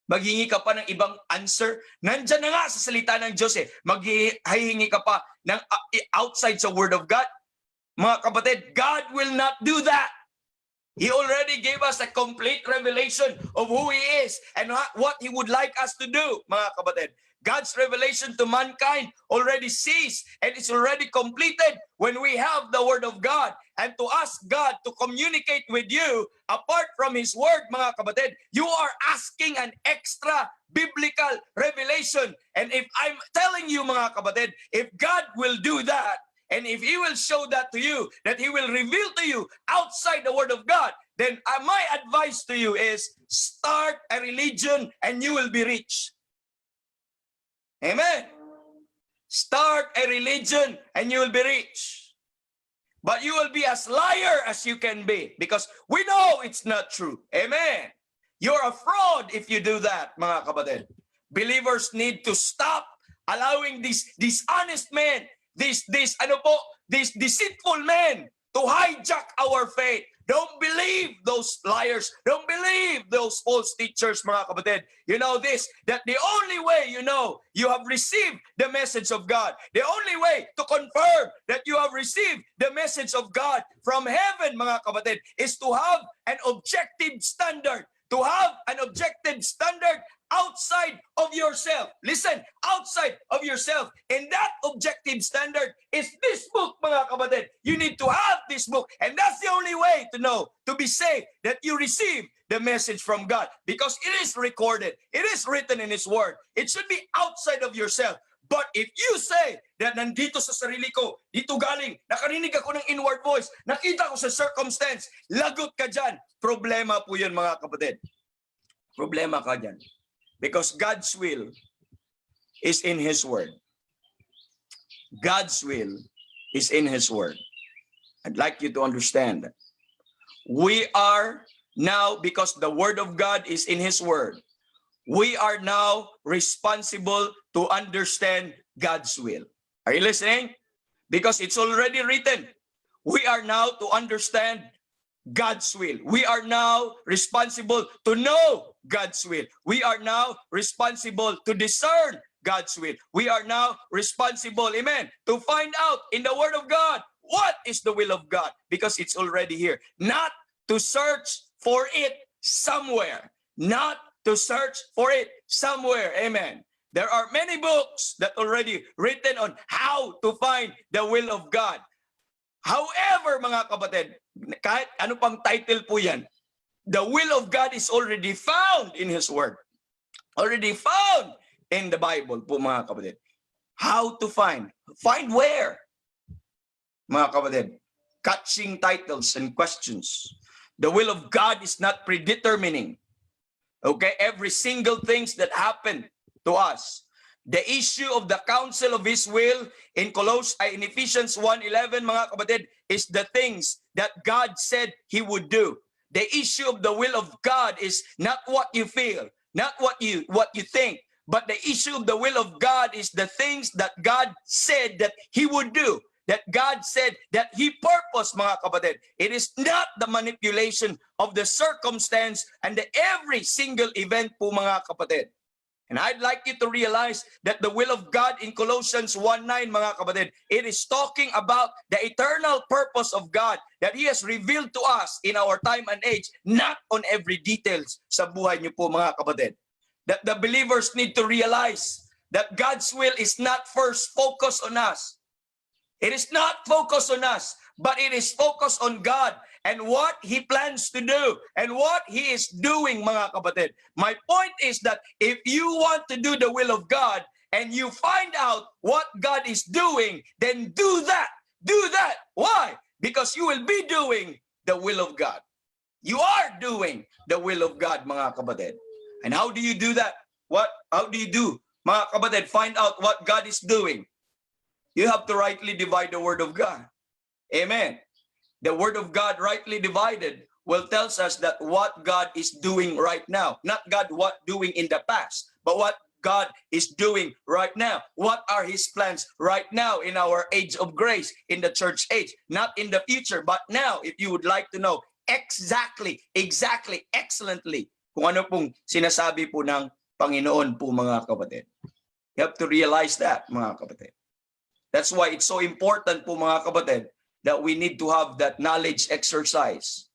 Maghingi ka pa ng ibang answer. Nandyan na nga sa salita ng Diyos eh. Maghihingi ka pa ng outside sa Word of God. Mga kapatid, God will not do that. He already gave us a complete revelation of who He is and what He would like us to do, mga kapatid. God's revelation to mankind already ceased and it's already completed when we have the Word of God. And to ask God to communicate with you apart from His Word, mga kapatid, you are asking an extra biblical revelation. And if I'm telling you, mga kapatid, if God will do that, and if He will show that to you, that He will reveal to you outside the Word of God, then my advice to you is start a religion and you will be rich. Amen. Start a religion and you will be rich. But you will be as liar as you can be because we know it's not true. Amen. You're a fraud if you do that, mga kapatid. Believers need to stop allowing these dishonest men, these deceitful men to hijack our faith. Don't believe those liars. Don't believe those false teachers, mga kapatid. You know this, that the only way you know you have received the message of God, the only way to confirm that you have received the message of God from heaven, mga kapatid, is to have an objective standard. To have an objective standard outside of yourself. Listen, outside of yourself. And that objective standard is this book, mga kapatid. You need to have this book. And that's the only way to know, to be safe, that you receive the message from God. Because it is recorded. It is written in His Word. It should be outside of yourself. But if you say that nandito sa sarili ko, dito galing, nakarinig ako ng inward voice, nakita ko sa circumstance, lagot ka dyan. Problema po yun, mga kapatid. Problema ka dyan. Because God's will is in His Word. God's will is in His Word. I'd like you to understand that. We are now, because the Word of God is in His Word, we are now responsible to understand God's will. Are you listening? Because it's already written. We are now to understand God's will. We are now responsible to know God's will. We are now responsible to discern God's will. We are now responsible, amen, to find out in the Word of God what is the will of God, because it's already here. Not to search for it somewhere. Not to search for it somewhere, amen. There are many books that already written on how to find the will of God. However, mga kapatid, kahit ano pang title po yan, the will of God is already found in His Word. Already found in the Bible po, mga kapatid. How to find? Find where? Mga kapatid, catching titles and questions. The will of God is not predetermining. Okay, every single things that happen to us. The issue of the counsel of His will in Ephesians 1:11, mga kapatid, is the things that God said He would do. The issue of the will of God is not what you feel, not what you think, but the issue of the will of God is the things that God said that He would do, that God said that He purposed, mga kapatid. It is not the manipulation of the circumstance and the every single event po, mga kapatid. And I'd like you to realize that the will of God in Colossians 1:9, mga kapatid, it is talking about the eternal purpose of God that He has revealed to us in our time and age, not on every details sa buhay niyo po, mga kapatid. That the believers need to realize that God's will is not first focused on us. It is not focused on us, but it is focused on God and what He plans to do and what He is doing, mga kapatid. My point is that if you want to do the will of God and you find out what God is doing, then do that. Do that. Why? Because you will be doing the will of God. You are doing the will of God, mga kapatid. And how do you do that? How do you do, mga kapatid, find out what God is doing? You have to rightly divide the Word of God. Amen. The Word of God rightly divided will tells us that what God is doing right now. Not God what doing in the past, but what God is doing right now. What are His plans right now in our age of grace, in the church age? Not in the future, but now, if you would like to know exactly, excellently, kung ano pong sinasabi po ng Panginoon po, mga kapatid. You have to realize that, mga kapatid. That's why it's so important po, mga kapatid, that we need to have that knowledge exercise.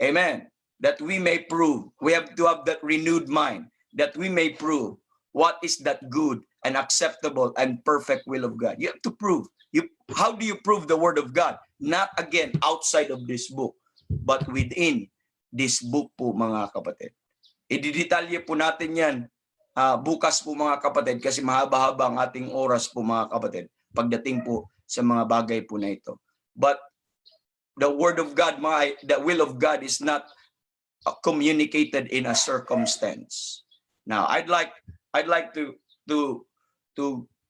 Amen. That we may prove. We have to have that renewed mind. That we may prove what is that good and acceptable and perfect will of God. You have to prove. How do you prove the Word of God? Not again outside of this book, but within this book po, mga kapatid. Ididetalye po natin yan bukas po, mga kapatid, kasi mahaba-haba ang ating oras po, mga kapatid, pagdating po sa mga bagay po na ito. But the Word of God, the will of God is not communicated in a circumstance. Now, I'd like to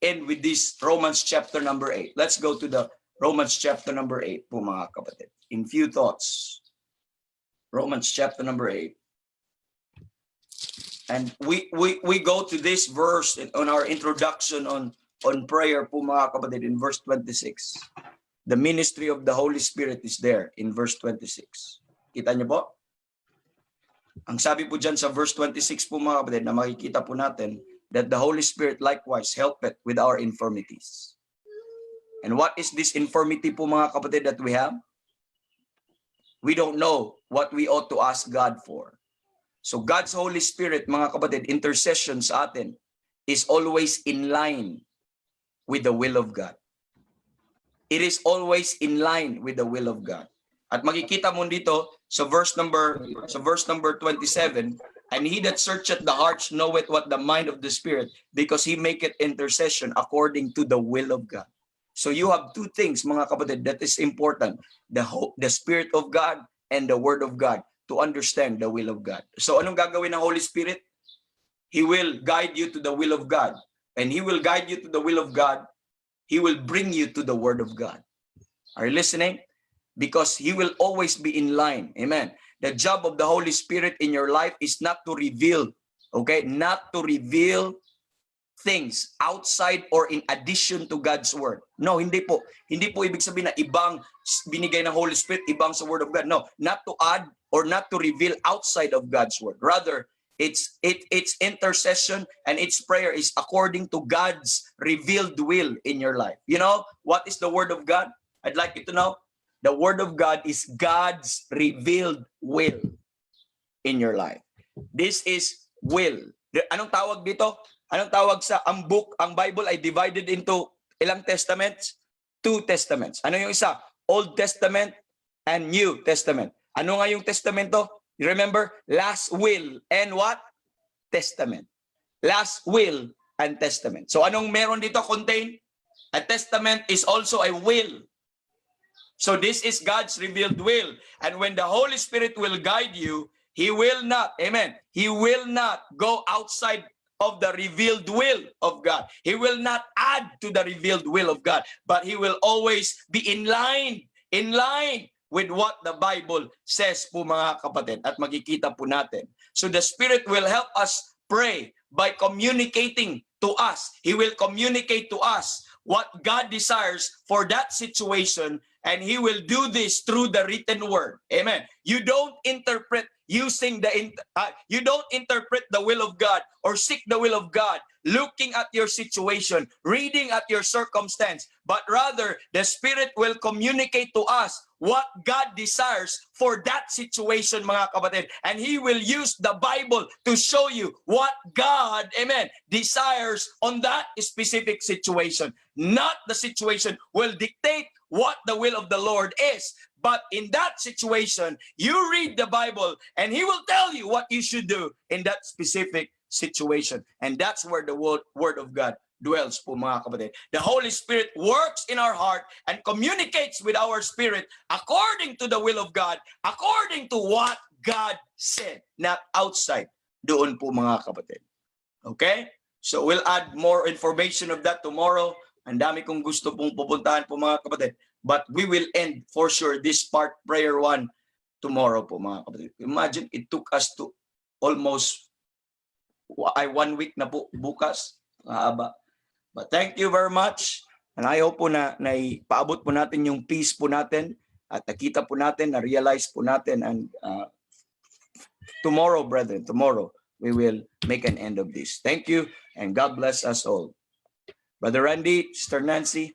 end with this Romans chapter number 8. Let's go to the Romans chapter number 8 po, mga kapatid. In few thoughts. Romans chapter number 8. And we go to this verse on our introduction on prayer po, mga kapatid, in verse 26. The ministry of the Holy Spirit is there in verse 26. Kita niyo po? Ang sabi po dyan sa verse 26 po, mga kapatid, na makikita po natin that the Holy Spirit likewise helpeth with our infirmities. And what is this infirmity po, mga kapatid, that we have? We don't know what we ought to ask God for. So God's Holy Spirit, mga kapatid, intercession sa atin is always in line with the will of God. It is always in line with the will of God. At makikita mo dito sa verse number 27, and he that searcheth the hearts knoweth what the mind of the Spirit, because he maketh intercession according to the will of God. So you have two things, mga kapatid, that is important. The Spirit of God and the Word of God to understand the will of God. So anong gagawin ng Holy Spirit? He will guide you to the will of God. And He will guide you to the will of God. He will bring you to the Word of God. Are you listening? Because He will always be in line. Amen. The job of the Holy Spirit in your life is not to reveal, okay? Not to reveal things outside or in addition to God's Word. No, hindi po. Hindi po ibig sabihin na ibang binigay ng Holy Spirit, ibang sa Word of God. No, not to add or not to reveal outside of God's Word. Rather, its intercession and its prayer is according to God's revealed will in your life. You know, what is the Word of God? I'd like you to know. The Word of God is God's revealed will in your life. This is will. Anong tawag dito? Anong tawag sa ang Bible ay divided into ilang testaments? 2 testaments. Ano yung isa? Old Testament and New Testament. Ano nga yung testamento? You remember? Last will and what? Testament. Last will and testament. So anong meron dito contain? A testament is also a will. So this is God's revealed will. And when the Holy Spirit will guide you, He will not, amen, He will not go outside of the revealed will of God. He will not add to the revealed will of God, but He will always be in line with what the Bible says po mga kapatid, at makikita po natin. So the Spirit will help us pray by communicating to us. He will communicate to us what God desires for that situation, and He will do this through the written word. Amen. You don't interpret you don't interpret the will of God or seek the will of God looking at your situation, reading at your circumstance, but rather the Spirit will communicate to us what God desires for that situation, mga kapatid. And He will use the Bible to show you what God, amen, desires on that specific situation. Not the situation will dictate what the will of the Lord is. But in that situation, you read the Bible and He will tell you what you should do in that specific situation. And that's where the word of God dwells po mga kapatid. The Holy Spirit works in our heart and communicates with our spirit according to the will of God, according to what God said, not outside doon po mga kapatid. Okay? So we'll add more information of that tomorrow. Ang dami kong gusto pong pupuntahan po mga kapatid. But we will end for sure this part, prayer 1, tomorrow po mga kapatid. Imagine it took us to almost 1 week na po bukas. Mahaba. But thank you very much. And I hope po na ipaabot po natin yung peace po natin at nakita po natin, na-realize po natin. And tomorrow, brethren, tomorrow, we will make an end of this. Thank you and God bless us all. Brother Randy, Sister Nancy,